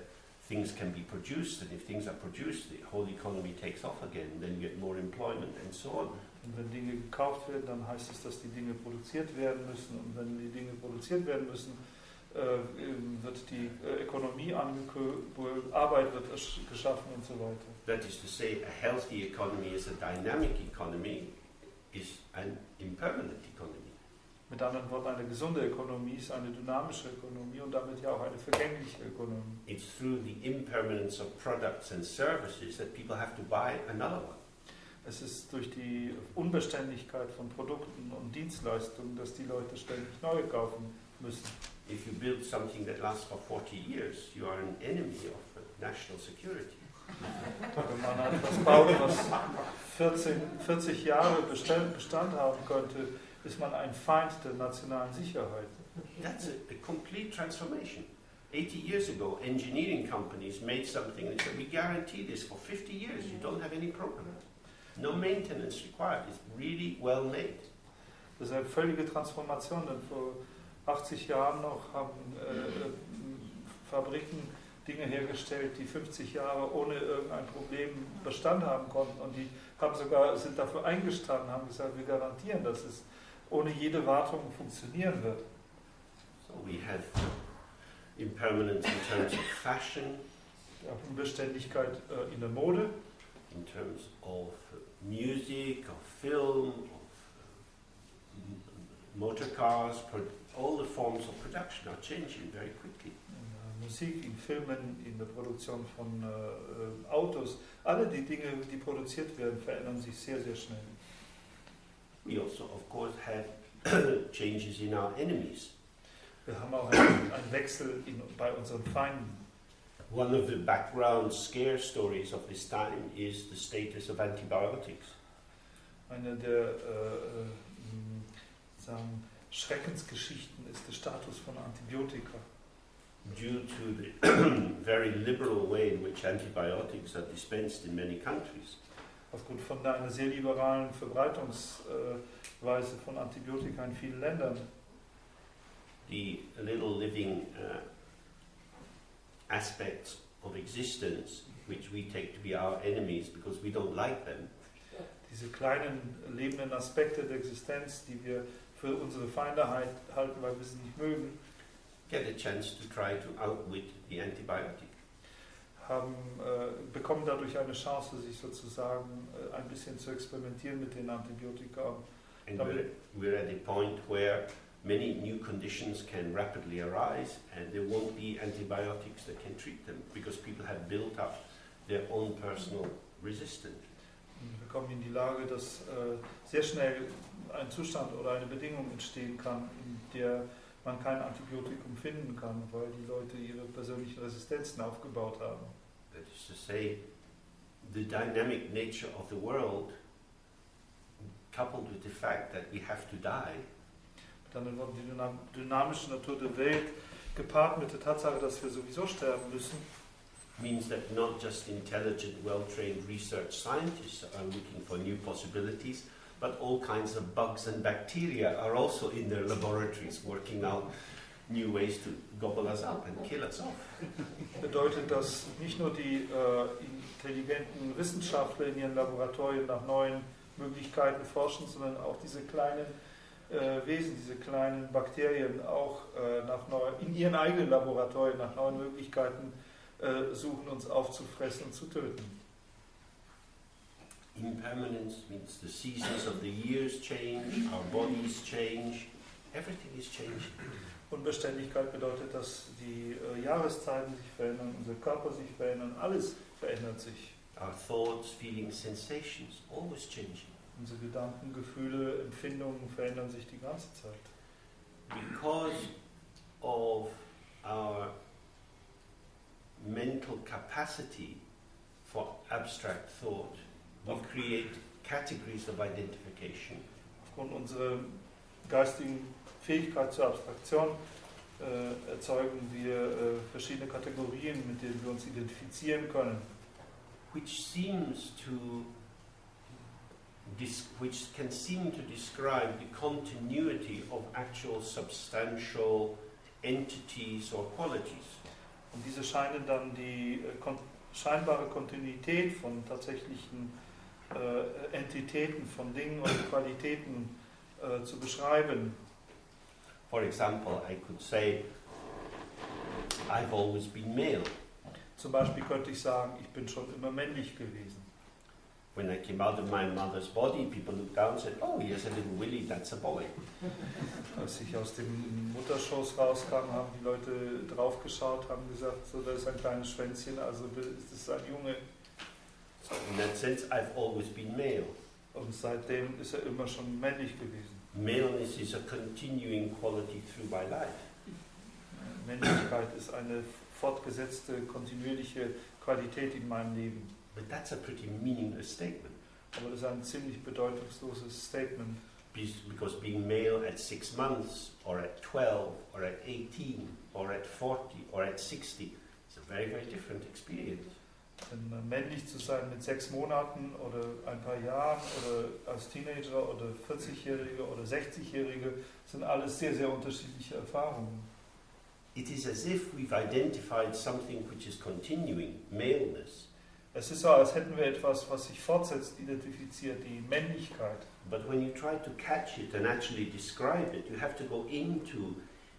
Speaker 1: things can be produced, and if things are produced, the whole economy takes off again, then you get more employment and so on.
Speaker 2: Und wenn Dinge gekauft werden, dann heißt es, dass die Dinge produziert werden müssen. Und wenn die Dinge produziert werden müssen, wird die Ökonomie angekurbelt, Arbeit wird geschaffen und so weiter.
Speaker 1: That is to say, a healthy economy is a dynamic economy, is an impermanent economy.
Speaker 2: Mit anderen Worten, eine gesunde Ökonomie ist eine dynamische Ökonomie und damit ja auch eine vergängliche Ökonomie.
Speaker 1: It's through the impermanence of products and services that people have to buy another one.
Speaker 2: Es ist durch die Unbeständigkeit von Produkten und Dienstleistungen, dass die Leute ständig neue kaufen müssen.
Speaker 1: If you build something that lasts for 40 years, you are an enemy of national security.
Speaker 2: Wenn man etwas baut, was 40 Jahre Bestand haben könnte, ist man ein Feind der nationalen Sicherheit.
Speaker 1: That's a complete transformation. 80 years ago, engineering companies made something and said, we guarantee this for 50 years, you don't have any problem. No maintenance required, it's really well made.
Speaker 2: Das ist eine völlige Transformation, denn vor 80 Jahren noch haben Fabriken Dinge hergestellt, die 50 Jahre ohne irgendein Problem Bestand haben konnten und die sind dafür eingestanden, haben gesagt, wir garantieren, dass es ohne jede Wartung funktionieren wird.
Speaker 1: So we have impermanence in terms of fashion,
Speaker 2: Unbeständigkeit in der Mode,
Speaker 1: in terms of music, of film, of motor cars, all the forms of production are changing very quickly.
Speaker 2: In Musik, in Filmen, in der Produktion von Autos, alle die Dinge, die produziert werden, verändern sich sehr, sehr schnell.
Speaker 1: We also, of course, had changes in our enemies.
Speaker 2: Wir haben auch einen Wechsel bei unseren Feinden.
Speaker 1: One of the background scare stories of this time is the status of antibiotics.
Speaker 2: Eine der Schreckensgeschichten ist der Status von Antibiotika.
Speaker 1: Due to the very liberal way in which antibiotics are dispensed in many countries.
Speaker 2: Aufgrund von einer sehr liberalen Verbreitungsweise von Antibiotika in vielen Ländern.
Speaker 1: The little living aspects of existence, which we take to be our enemies because we don't like them.
Speaker 2: Diese kleinen lebenden Aspekte der Existenz, die wir für unsere Feinde halten, weil wir sie nicht mögen,
Speaker 1: get a chance to try to outwit the antibiotic.
Speaker 2: Bekommen dadurch eine Chance, sich sozusagen ein bisschen zu experimentieren mit den Antibiotika.
Speaker 1: And we're at a point where many new conditions can rapidly arise and there won't be antibiotics that can treat them because people have built up their own personal resistance.
Speaker 2: Wir kommen in die Lage, dass sehr schnell ein Zustand oder eine Bedingung entstehen kann, in der man kein Antibiotikum finden kann, weil die Leute ihre persönlichen Resistenzen aufgebaut haben.
Speaker 1: That is to say, the dynamic nature of the world, coupled with the fact that we have to die,
Speaker 2: Dann wird die dynamische Natur der Welt gepaart mit der Tatsache, dass wir sowieso sterben müssen,
Speaker 1: means that not just intelligent, well-trained research scientists are looking for new possibilities, but all kinds of bugs and bacteria are also in their laboratories working out new ways to gobble us up and kill us off.
Speaker 2: Bedeutet, dass nicht nur die intelligenten Wissenschaftler in ihren Laboratorien nach neuen Möglichkeiten forschen, sondern auch diese kleinen Wesen, diese kleinen Bakterien auch in ihren eigenen Laboratorien nach neuen Möglichkeiten suchen, uns aufzufressen und zu töten.
Speaker 1: Impermanence means the seasons of the years change, our bodies change, everything is changing.
Speaker 2: Unbeständigkeit bedeutet, dass die Jahreszeiten sich verändern, unser Körper sich verändern, alles verändert sich.
Speaker 1: Our thoughts, feelings, sensations, always changing.
Speaker 2: Unsere Gedanken, Gefühle, Empfindungen verändern sich die ganze Zeit.
Speaker 1: Because of our mental capacity for abstract thought, we create categories of identification.
Speaker 2: Aufgrund unserer geistigen Fähigkeit zur Abstraktion erzeugen wir verschiedene Kategorien, mit denen wir uns identifizieren können.
Speaker 1: Which can seem to describe the continuity of actual substantial entities or qualities.
Speaker 2: Und diese scheinen dann die scheinbare Kontinuität von tatsächlichen Entitäten, von Dingen und Qualitäten zu beschreiben.
Speaker 1: For example, I could say, I've always been male.
Speaker 2: Zum Beispiel könnte ich sagen, ich bin schon immer männlich gewesen.
Speaker 1: When I came out of my mother's body, people looked down and said, oh, he has a little willy, that's a boy.
Speaker 2: Als ich aus dem Mutterschoß rauskam, haben die Leute draufgeschaut, haben gesagt, so, da ist ein kleines Schwänzchen, also ist es ein Junge.
Speaker 1: So in that sense, I've always been male.
Speaker 2: Und seitdem ist er immer schon männlich gewesen.
Speaker 1: Maleness is a continuing quality through my life.
Speaker 2: Männlichkeit ist eine fortgesetzte, kontinuierliche Qualität in meinem Leben.
Speaker 1: But that's a pretty meaningless statement.
Speaker 2: Aber das ist ein ziemlich bedeutungsloses Statement.
Speaker 1: Because being male at 6 months, or at 12, or at 18, or at 40, or at 60, is a very, very different experience.
Speaker 2: Denn männlich zu sein mit 6 Monaten oder ein paar Jahren oder als Teenager oder 40-Jährige oder 60-Jährige sind alles sehr, sehr unterschiedliche Erfahrungen.
Speaker 1: It is as if we've identified something which is continuing, maleness.
Speaker 2: Es ist so, als hätten wir etwas, was sich fortsetzt, identifiziert, die Männlichkeit.
Speaker 1: But when you try to catch it and actually describe it, you have to go into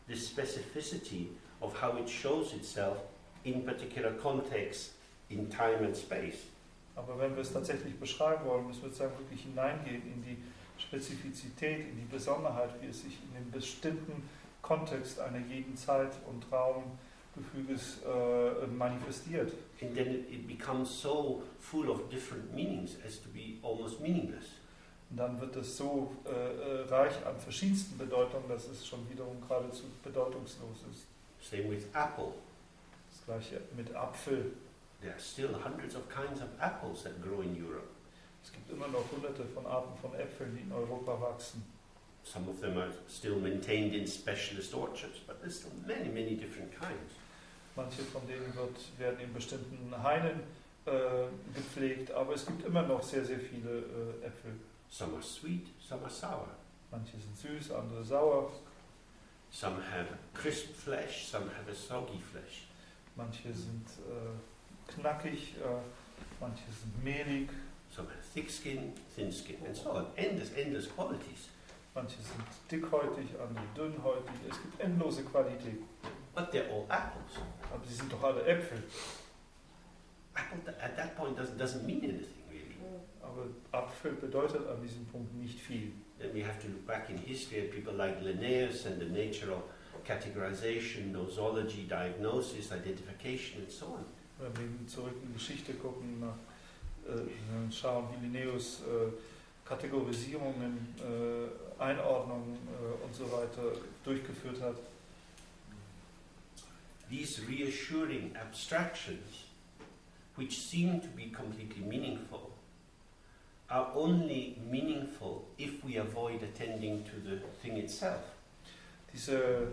Speaker 1: the specificity of how it shows itself in particular contexts in time and space.
Speaker 2: Aber wenn wir es tatsächlich beschreiben wollen, müssen wir sozusagen wirklich hineingehen in die Spezifizität, in die Besonderheit, wie es sich in dem bestimmten Kontext einer jeden Zeit- und Raumgefüges manifestiert.
Speaker 1: And then it becomes so full of different meanings as to be almost meaningless.
Speaker 2: Und dann wird es so reich an verschiedensten Bedeutungen, dass es schon wiederum geradezu bedeutungslos ist.
Speaker 1: Same with apple.
Speaker 2: Das gleiche mit Apfel.
Speaker 1: There are still hundreds of kinds of apples that grow in Europe.
Speaker 2: Es gibt immer noch hunderte von Arten von Äpfeln, die in Europa wachsen.
Speaker 1: Some of them are still maintained in specialist orchards, but there's still many, many different kinds.
Speaker 2: Manche von denen werden in bestimmten Hainen gepflegt, aber es gibt immer noch sehr, sehr viele Äpfel.
Speaker 1: Some are sweet, some are sour.
Speaker 2: Manche sind süß, andere sauer.
Speaker 1: Some have crisp flesh, some have a soggy flesh.
Speaker 2: Manche sind knackig, manche sind mehlig.
Speaker 1: Some have thick skin, thin skin, and so on. Endless qualities.
Speaker 2: Manche sind dickhäutig, andere dünnhäutig. Es gibt endlose Qualitäten.
Speaker 1: But they're all apples.
Speaker 2: Aber sie sind doch alle Äpfel.
Speaker 1: Apple at that point doesn't mean anything really.
Speaker 2: Aber Apfel bedeutet an diesem Punkt nicht viel.
Speaker 1: Then we have to look back in history at people like Linnaeus and the nature of categorization, nosology, diagnosis, identification, and so on.
Speaker 2: Wenn wir zurück in die Geschichte gucken, schauen, wie Linnaeus Kategorisierungen, Einordnungen und so weiter durchgeführt hat.
Speaker 1: These reassuring abstractions, which seem to be completely meaningful, are only meaningful if we avoid attending to the thing itself.
Speaker 2: Diese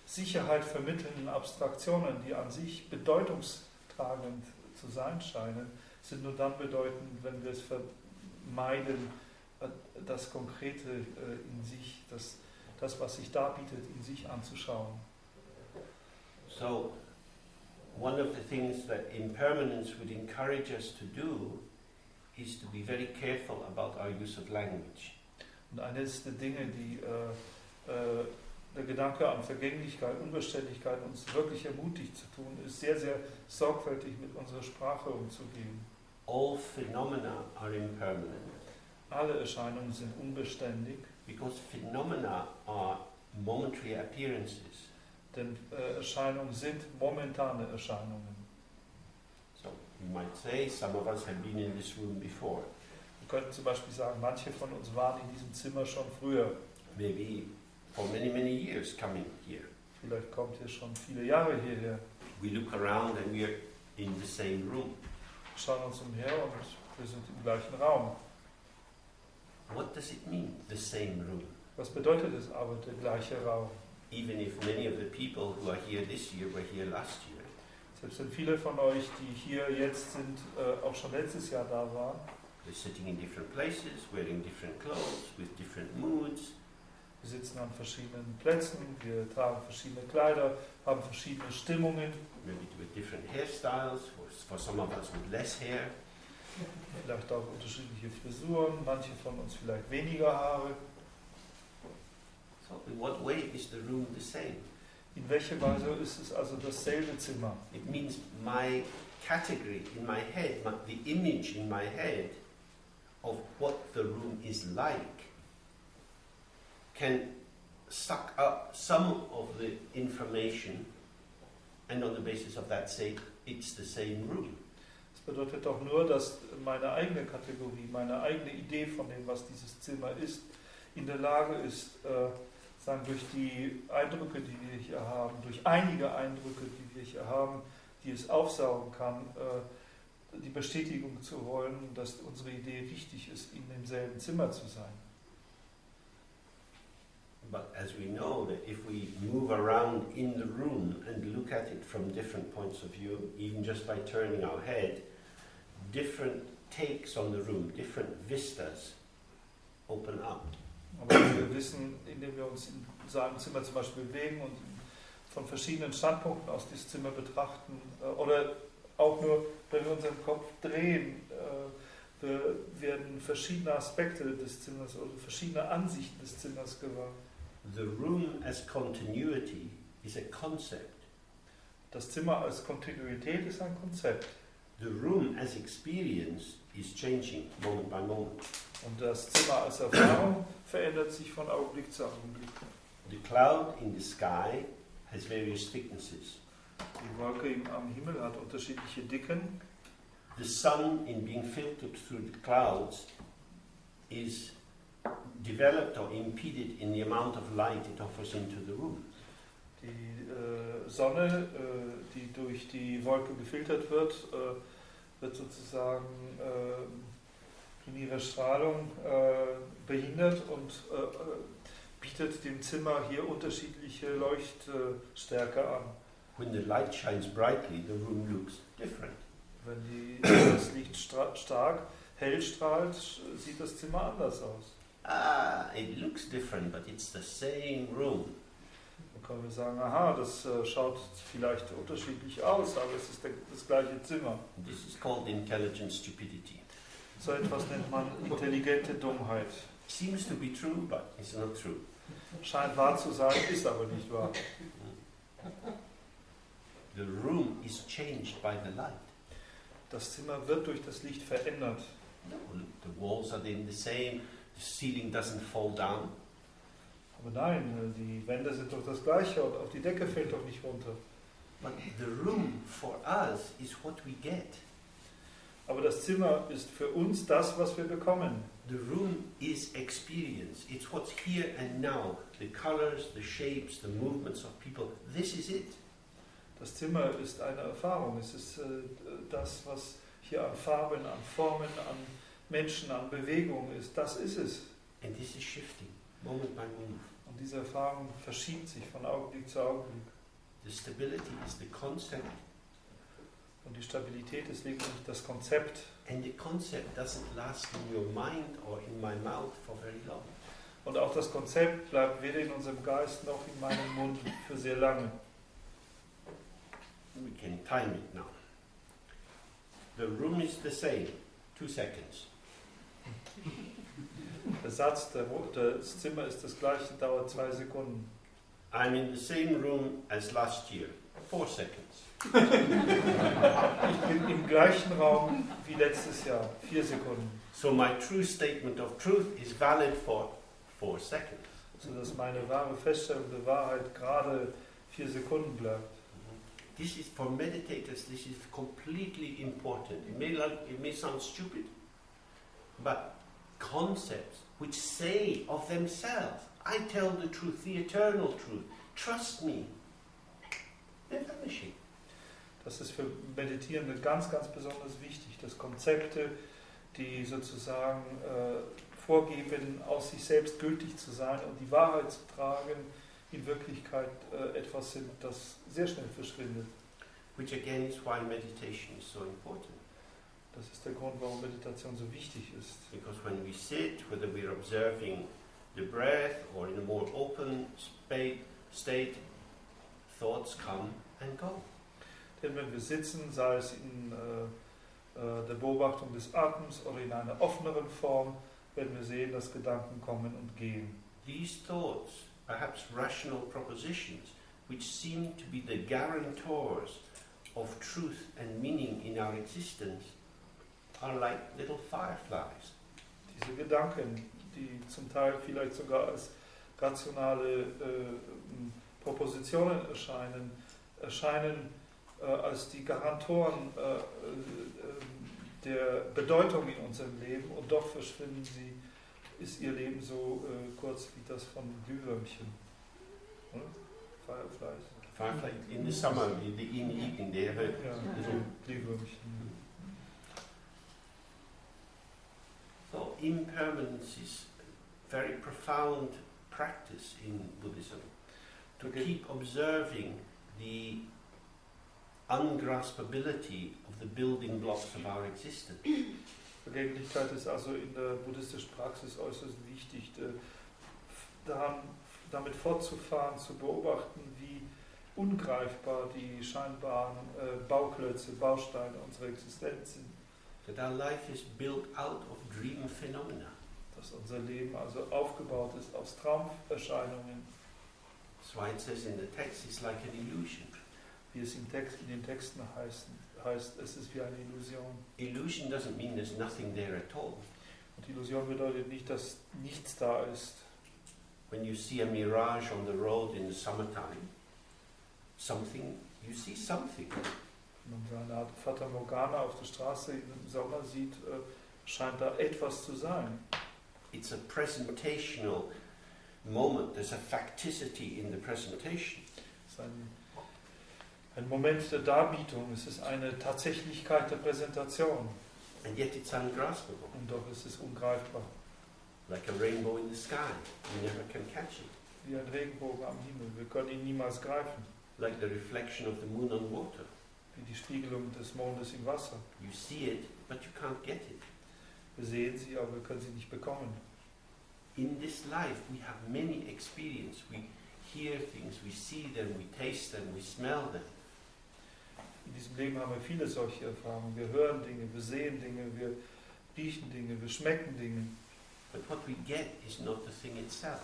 Speaker 2: Sicherheit vermittelnden Abstraktionen, die an sich bedeutungstragend zu sein scheinen, sind nur dann bedeutend, wenn wir es vermeiden, das Konkrete in sich, das, was sich darbietet, in sich anzuschauen.
Speaker 1: So, one of the things that Impermanence would encourage us to do is to be very careful about our use of language.
Speaker 2: Und eines der Dinge, die der Gedanke an Vergänglichkeit, Unbeständigkeit uns wirklich ermutigt zu tun, ist sehr, sehr sorgfältig mit unserer Sprache umzugehen.
Speaker 1: All phenomena are impermanent.
Speaker 2: Alle Erscheinungen sind unbeständig.
Speaker 1: Because phenomena are momentary appearances.
Speaker 2: Denn Erscheinungen sind momentane Erscheinungen.
Speaker 1: So, you might say, some of us have been in this room before.
Speaker 2: Wir könnten zum Beispiel sagen, manche von uns waren in diesem Zimmer schon früher.
Speaker 1: Maybe for many, many years coming here.
Speaker 2: Vielleicht kommt ihr schon viele Jahre hierher.
Speaker 1: We look around and we are in the same room.
Speaker 2: Wir schauen uns umher und wir sind im gleichen Raum.
Speaker 1: What does it mean, the same room?
Speaker 2: Was bedeutet es aber, der gleiche Raum?
Speaker 1: Even if many of the people who are here this year were here last year.
Speaker 2: Selbst wenn viele von euch, die hier jetzt sind, auch schon letztes Jahr da waren.
Speaker 1: They're sitting in different places, wearing different clothes, with different moods.
Speaker 2: Wir sitzen an verschiedenen Plätzen, wir tragen verschiedene Kleider, haben verschiedene Stimmungen.
Speaker 1: Maybe with different hairstyles, for some of us with less hair.
Speaker 2: Vielleicht auch unterschiedliche Frisuren, manche von uns vielleicht weniger Haare.
Speaker 1: So in what way is the room the same?
Speaker 2: In welcher Weise ist es also dasselbe Zimmer?
Speaker 1: It means my category in my head, the image in my head of what the room is like can suck up some of the information and on the basis of that say it's the same room.
Speaker 2: Das bedeutet doch nur, dass meine eigene Kategorie, meine eigene Idee von dem, was dieses Zimmer ist, in der Lage ist, sagen, durch die Eindrücke, die wir hier haben, durch einige Eindrücke, die wir hier haben, die es aufsaugen kann, die Bestätigung zu wollen, dass unsere Idee richtig ist, in demselben Zimmer zu sein.
Speaker 1: But as we know that if we move around in the room and look at it from different points of view, even just by turning our head, different takes on the room, different vistas open up.
Speaker 2: Aber wir wissen, indem wir uns in seinem Zimmer zum Beispiel bewegen und von verschiedenen Standpunkten aus dieses Zimmer betrachten, oder auch nur, wenn wir unseren Kopf drehen, werden verschiedene Aspekte des Zimmers oder verschiedene Ansichten des Zimmers gewahr.
Speaker 1: The room as continuity is a concept.
Speaker 2: Das Zimmer als Kontinuität ist ein Konzept.
Speaker 1: The room as experience is changing moment by moment.
Speaker 2: Und das Zimmer als Erfahrung verändert sich von Augenblick zu Augenblick.
Speaker 1: The cloud in the sky has various thicknesses.
Speaker 2: Die Wolke am Himmel hat unterschiedliche Dicken.
Speaker 1: The sun, in being filtered through the clouds, is developed or impeded in the amount of light it offers into the room.
Speaker 2: Die Sonne, die durch die Wolke gefiltert wird, wird sozusagen in ihrer Strahlung behindert und bietet dem Zimmer hier unterschiedliche Leuchtstärke an.
Speaker 1: When the light shines brightly, the room looks different.
Speaker 2: Wenn das Licht stark hell strahlt, sieht das Zimmer anders aus.
Speaker 1: It looks different, but it's the same room.
Speaker 2: Dann können wir sagen, aha, das schaut vielleicht unterschiedlich aus, aber es ist das gleiche Zimmer.
Speaker 1: This is called intelligent stupidity.
Speaker 2: So etwas nennt man intelligente Dummheit.
Speaker 1: Seems to be true, but it's not true.
Speaker 2: Scheint wahr zu sein, ist aber nicht wahr.
Speaker 1: The room is changed by the light.
Speaker 2: Das Zimmer wird durch das Licht verändert.
Speaker 1: No, look, the walls are then the same, the ceiling doesn't fall down.
Speaker 2: Aber nein, die Wände sind doch das Gleiche und auch die Decke fällt doch nicht runter.
Speaker 1: But the room for us is what we get.
Speaker 2: Aber das Zimmer ist für uns das, was wir bekommen.
Speaker 1: The room is experience. It's what's here and now. The colors, the shapes, the movements of people. This is it.
Speaker 2: Das Zimmer ist eine Erfahrung. Es ist das, was hier an Farben, an Formen, an Menschen, an Bewegung ist. Das ist es.
Speaker 1: And this is shifting, moment by moment.
Speaker 2: Und diese Erfahrung verschiebt sich von Augenblick zu Augenblick.
Speaker 1: The stability is the concept.
Speaker 2: Und die Stabilität ist lediglich das Konzept.
Speaker 1: And the concept doesn't last in your mind or in my mouth for very long.
Speaker 2: Und auch das Konzept bleibt weder in unserem Geist noch in meinem Mund für sehr lange.
Speaker 1: We can time it now. The room is the same, 2 seconds.
Speaker 2: Der Satz, das Zimmer ist das gleiche, dauert 2 Sekunden.
Speaker 1: I'm in the same room as last year, 4 seconds.
Speaker 2: Ich bin im gleichen Raum wie letztes Jahr, 4 Sekunden.
Speaker 1: So my true statement of truth is valid for 4 seconds.
Speaker 2: Sodass meine wahre Feststellung der Wahrheit gerade 4 Sekunden bleibt.
Speaker 1: This is for meditators, this is completely important. It may sound stupid, but concepts which say of themselves, I tell the truth, the eternal truth, trust me, they're vanishing.
Speaker 2: Das ist für Meditierende ganz, ganz besonders wichtig, dass Konzepte, die sozusagen vorgeben, aus sich selbst gültig zu sein und die Wahrheit zu tragen, in Wirklichkeit etwas sind, das sehr schnell verschwindet.
Speaker 1: Which again is why meditation is so important.
Speaker 2: Das ist der Grund, warum Meditation so wichtig ist.
Speaker 1: Because when we sit, whether we're observing the breath or in a more open state, thoughts come and go.
Speaker 2: Denn wenn wir sitzen, sei es in der Beobachtung des Atems oder in einer offeneren Form, werden wir sehen, dass Gedanken kommen und gehen.
Speaker 1: These thoughts, perhaps rational propositions, which seem to be the guarantors of truth and meaning in our existence, are like little fireflies.
Speaker 2: Diese Gedanken, die zum Teil vielleicht sogar als rationale Propositionen erscheinen als die Garantoren der Bedeutung in unserem Leben, und doch verschwinden sie, ist ihr Leben so kurz wie das von Glühwürmchen. Fireflies.
Speaker 1: Firefly in the summer, in the evening, they have little
Speaker 2: Glühwürmchen.
Speaker 1: So impermanence is very profound practice in Buddhism. To keep observing the ungraspability of the building blocks of our existence.
Speaker 2: Vergänglichkeit ist also in der buddhistischen Praxis äußerst wichtig, damit fortzufahren, zu beobachten, wie ungreifbar die scheinbaren Bauklötze, Bausteine unserer Existenz sind.
Speaker 1: That our life is built out of dream phenomena.
Speaker 2: Dass unser Leben also aufgebaut ist aus Traumerscheinungen.
Speaker 1: That's why it says in the text it's like an illusion.
Speaker 2: wie es in den Texten heißt, es ist wie eine Illusion.
Speaker 1: Illusion doesn't mean there's nothing there at all.
Speaker 2: Und Illusion bedeutet nicht, dass nichts da ist.
Speaker 1: When you see a mirage on the road in the summertime, you see something.
Speaker 2: Wenn man so eine Art Fata Morgana auf der Straße im Sommer sieht, scheint da etwas zu sein.
Speaker 1: It's a presentational moment. There's a facticity in the presentation.
Speaker 2: Es ist ein Moment der Darbietung, es ist eine Tatsächlichkeit der Präsentation.
Speaker 1: And yet it's ungraspable.
Speaker 2: Und doch ist es ungreifbar.
Speaker 1: Like a rainbow in the sky. You never can catch it.
Speaker 2: Wie ein Regenbogen am Himmel. Wir können ihn niemals greifen.
Speaker 1: Like the reflection of the moon on water.
Speaker 2: Wie die Spiegelung des Mondes im Wasser.
Speaker 1: You see it, but you can't get it.
Speaker 2: Wir sehen sie, aber wir können sie nicht bekommen.
Speaker 1: In this life we have many experiences. We hear things, we see them, we taste them, we smell them.
Speaker 2: In diesem Leben haben wir viele solche Erfahrungen. Wir hören Dinge, wir sehen Dinge, wir riechen Dinge, wir schmecken Dinge.
Speaker 1: But what we get is not the thing itself.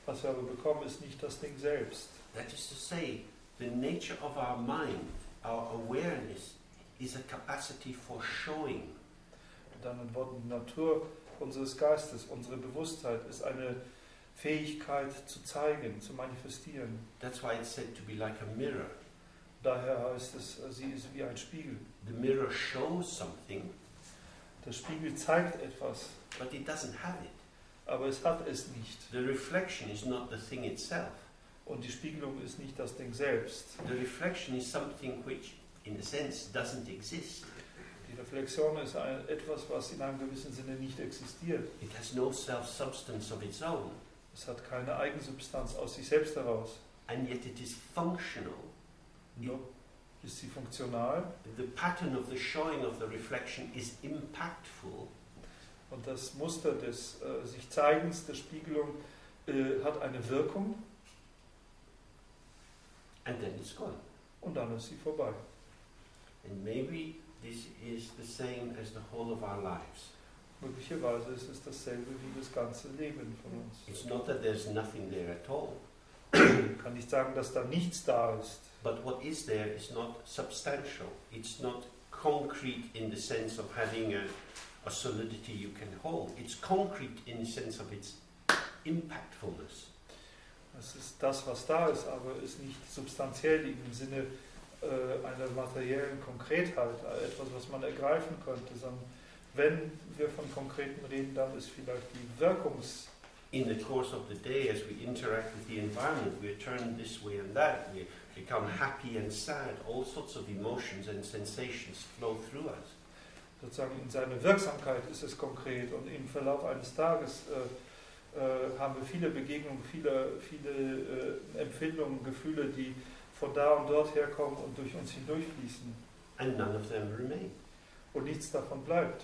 Speaker 2: Was wir aber bekommen, ist nicht das Ding selbst.
Speaker 1: That is to say, the nature of our mind, our awareness, is a capacity for showing.
Speaker 2: Mit anderen Worten, die Natur unseres Geistes, unsere Bewusstheit ist eine Fähigkeit zu zeigen, zu manifestieren.
Speaker 1: That's why it's said to be like a mirror.
Speaker 2: Daher heißt es, sie ist wie ein Spiegel.
Speaker 1: The mirror shows something,
Speaker 2: Der Spiegel zeigt etwas,
Speaker 1: but it doesn't have it.
Speaker 2: aber es hat es nicht.
Speaker 1: The reflection is not the thing itself.
Speaker 2: Und die Spiegelung ist nicht das Ding selbst.
Speaker 1: The reflection is something which, in a sense, doesn't exist.
Speaker 2: Die Reflexion ist etwas, was in einem gewissen Sinne nicht existiert.
Speaker 1: It has no self-substance of its own.
Speaker 2: Es hat keine Eigensubstanz aus sich selbst heraus.
Speaker 1: And yet it is functional.
Speaker 2: Doch ist sie funktional.
Speaker 1: The pattern of the showing of the reflection is impactful.
Speaker 2: Und das Muster des sich Zeigens, der Spiegelung, hat eine Wirkung.
Speaker 1: And then it's gone.
Speaker 2: Und dann ist sie vorbei.
Speaker 1: And maybe this is the same as the whole of our lives.
Speaker 2: Möglicherweise ist es dasselbe wie das ganze Leben von uns.
Speaker 1: It's not that there's nothing there at all.
Speaker 2: Ich kann nicht sagen, dass da nichts da ist.
Speaker 1: But what is there is not substantial. It's not concrete in the sense of having a solidity you can hold. It's concrete in the sense of its impactfulness.
Speaker 2: Es ist das, was da ist, aber ist nicht substanziell im Sinne einer materiellen Konkretheit, etwas, was man ergreifen könnte, sondern wenn wir von Konkreten reden, dann ist vielleicht die
Speaker 1: In the course of the day, as we interact with the environment, we're turned this way and that. We become happy and sad. All sorts of emotions and sensations flow through us.
Speaker 2: Sozusagen in seiner Wirksamkeit ist es konkret und im Verlauf eines Tages haben wir viele Begegnungen, viele Empfindungen, Gefühle, die von da und dort herkommen und durch uns hindurchfließen.
Speaker 1: And none of them remain.
Speaker 2: Und nichts davon bleibt.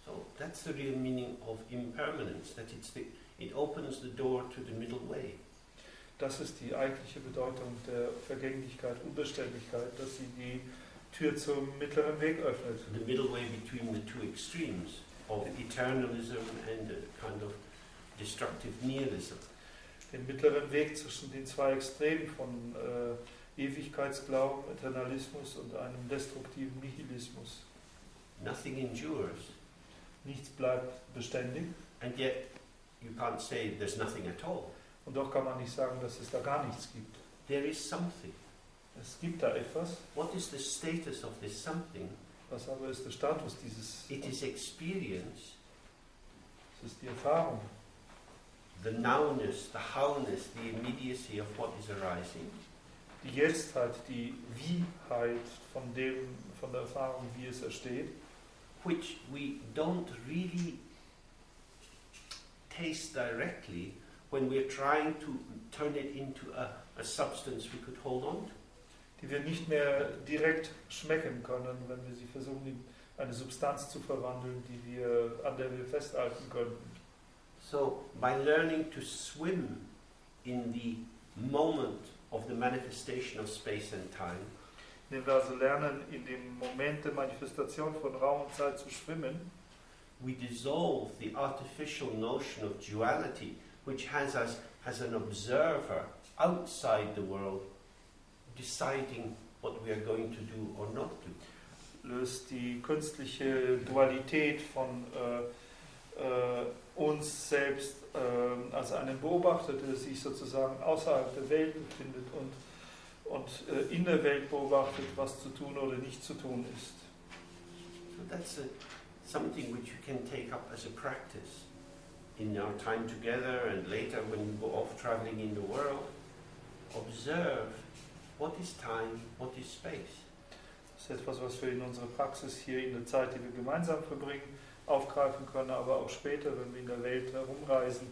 Speaker 1: So that's the real meaning of impermanence, that it opens the door to the middle way.
Speaker 2: Das ist die eigentliche Bedeutung der Vergänglichkeit, Unbeständigkeit, dass sie die Tür zum mittleren Weg öffnet.
Speaker 1: The middle way between the two extremes of eternalism and a kind of destructive nihilism.
Speaker 2: Den mittleren Weg zwischen den zwei Extremen von Ewigkeitsglauben, Eternalismus und einem destruktiven Nihilismus.
Speaker 1: Nothing endures.
Speaker 2: Nichts bleibt beständig.
Speaker 1: And yet you can't say there's nothing at all.
Speaker 2: Und doch kann man nicht sagen, dass es da gar nichts gibt.
Speaker 1: There is something.
Speaker 2: Es gibt da etwas.
Speaker 1: What is the status of this something?
Speaker 2: Was aber ist der Status dieses?
Speaker 1: It is experience.
Speaker 2: Es ist die Erfahrung.
Speaker 1: The nowness, the wholeness, the immediacy of what is arising.
Speaker 2: Die Jetztheit, die Wieheit von der Erfahrung, wie es entsteht.
Speaker 1: Which we don't really taste directly when we're trying to turn it into a substance we could hold on to.
Speaker 2: Die wir nicht mehr direkt schmecken können, wenn wir sie versuchen, in eine Substanz zu verwandeln, an der wir festhalten könnten.
Speaker 1: So, by learning to swim in the moment of the manifestation of space and time,
Speaker 2: Indem wir also lernen, in dem Moment der Manifestation von Raum und Zeit zu schwimmen,
Speaker 1: we dissolve the artificial notion of duality, which has us as an observer outside the world, deciding what we are going to do or not do.
Speaker 2: Löst die künstliche Dualität von uns selbst als einen Beobachter, der sich sozusagen außerhalb der Welt befindet und in der Welt beobachtet, was zu tun oder nicht zu tun ist.
Speaker 1: So that's something which you can take up as a practice in our time together and later when you go off traveling in the world. Observe what is time, what is space.
Speaker 2: Das ist etwas, was wir in unserer Praxis hier in der Zeit, die wir gemeinsam verbringen, aufgreifen können, aber auch später, wenn wir in der Welt herumreisen,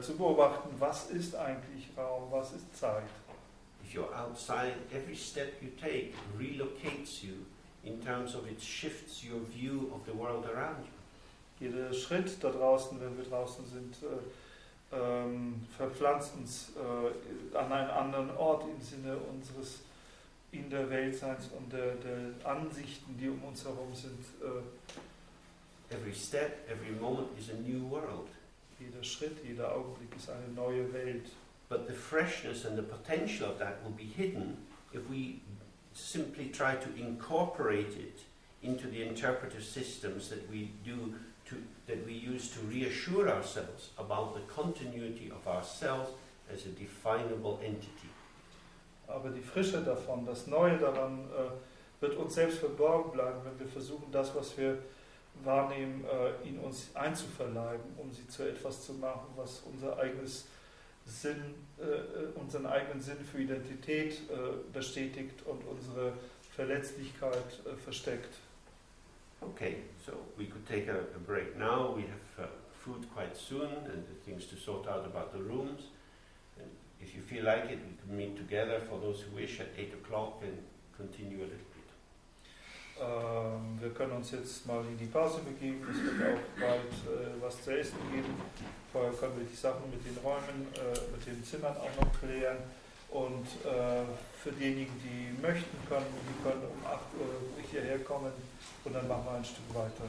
Speaker 2: zu beobachten, was ist eigentlich Raum, was ist Zeit.
Speaker 1: If you're outside, every step you take relocates you in terms of it shifts your view of the world around you.
Speaker 2: Jeder Schritt da draußen, wenn wir draußen sind, verpflanzt uns an einen anderen Ort im Sinne unseres in der Weltseins und der Ansichten, die um uns herum sind.
Speaker 1: Every step, every moment is a new world.
Speaker 2: Jeder Schritt, jeder Augenblick ist eine neue Welt.
Speaker 1: But the freshness and the potential of that will be hidden if we simply try to incorporate it into the interpretive systems that we use to reassure ourselves about the continuity of ourselves as a definable entity.
Speaker 2: Aber die Frische davon, das Neue daran, wird uns selbst verborgen bleiben, wenn wir versuchen, das, was wir wahrnehmen, in uns einzuverleiben, um sie zu etwas zu machen, was unseren eigenen Sinn für Identität bestätigt und unsere Verletzlichkeit versteckt.
Speaker 1: Okay, so we could take a break now. We have food quite soon and things to sort out about the rooms. And if you feel like it, we can meet together for those who wish at 8 o'clock and continue a little bit.
Speaker 2: Wir können uns jetzt mal in die Pause begeben. Es wird auch bald was zu essen geben. Vorher können wir die Sachen mit den Räumen, mit den Zimmern auch noch klären. Und für diejenigen, die möchten, die können um 8 Uhr hierher kommen und dann machen wir ein Stück weiter.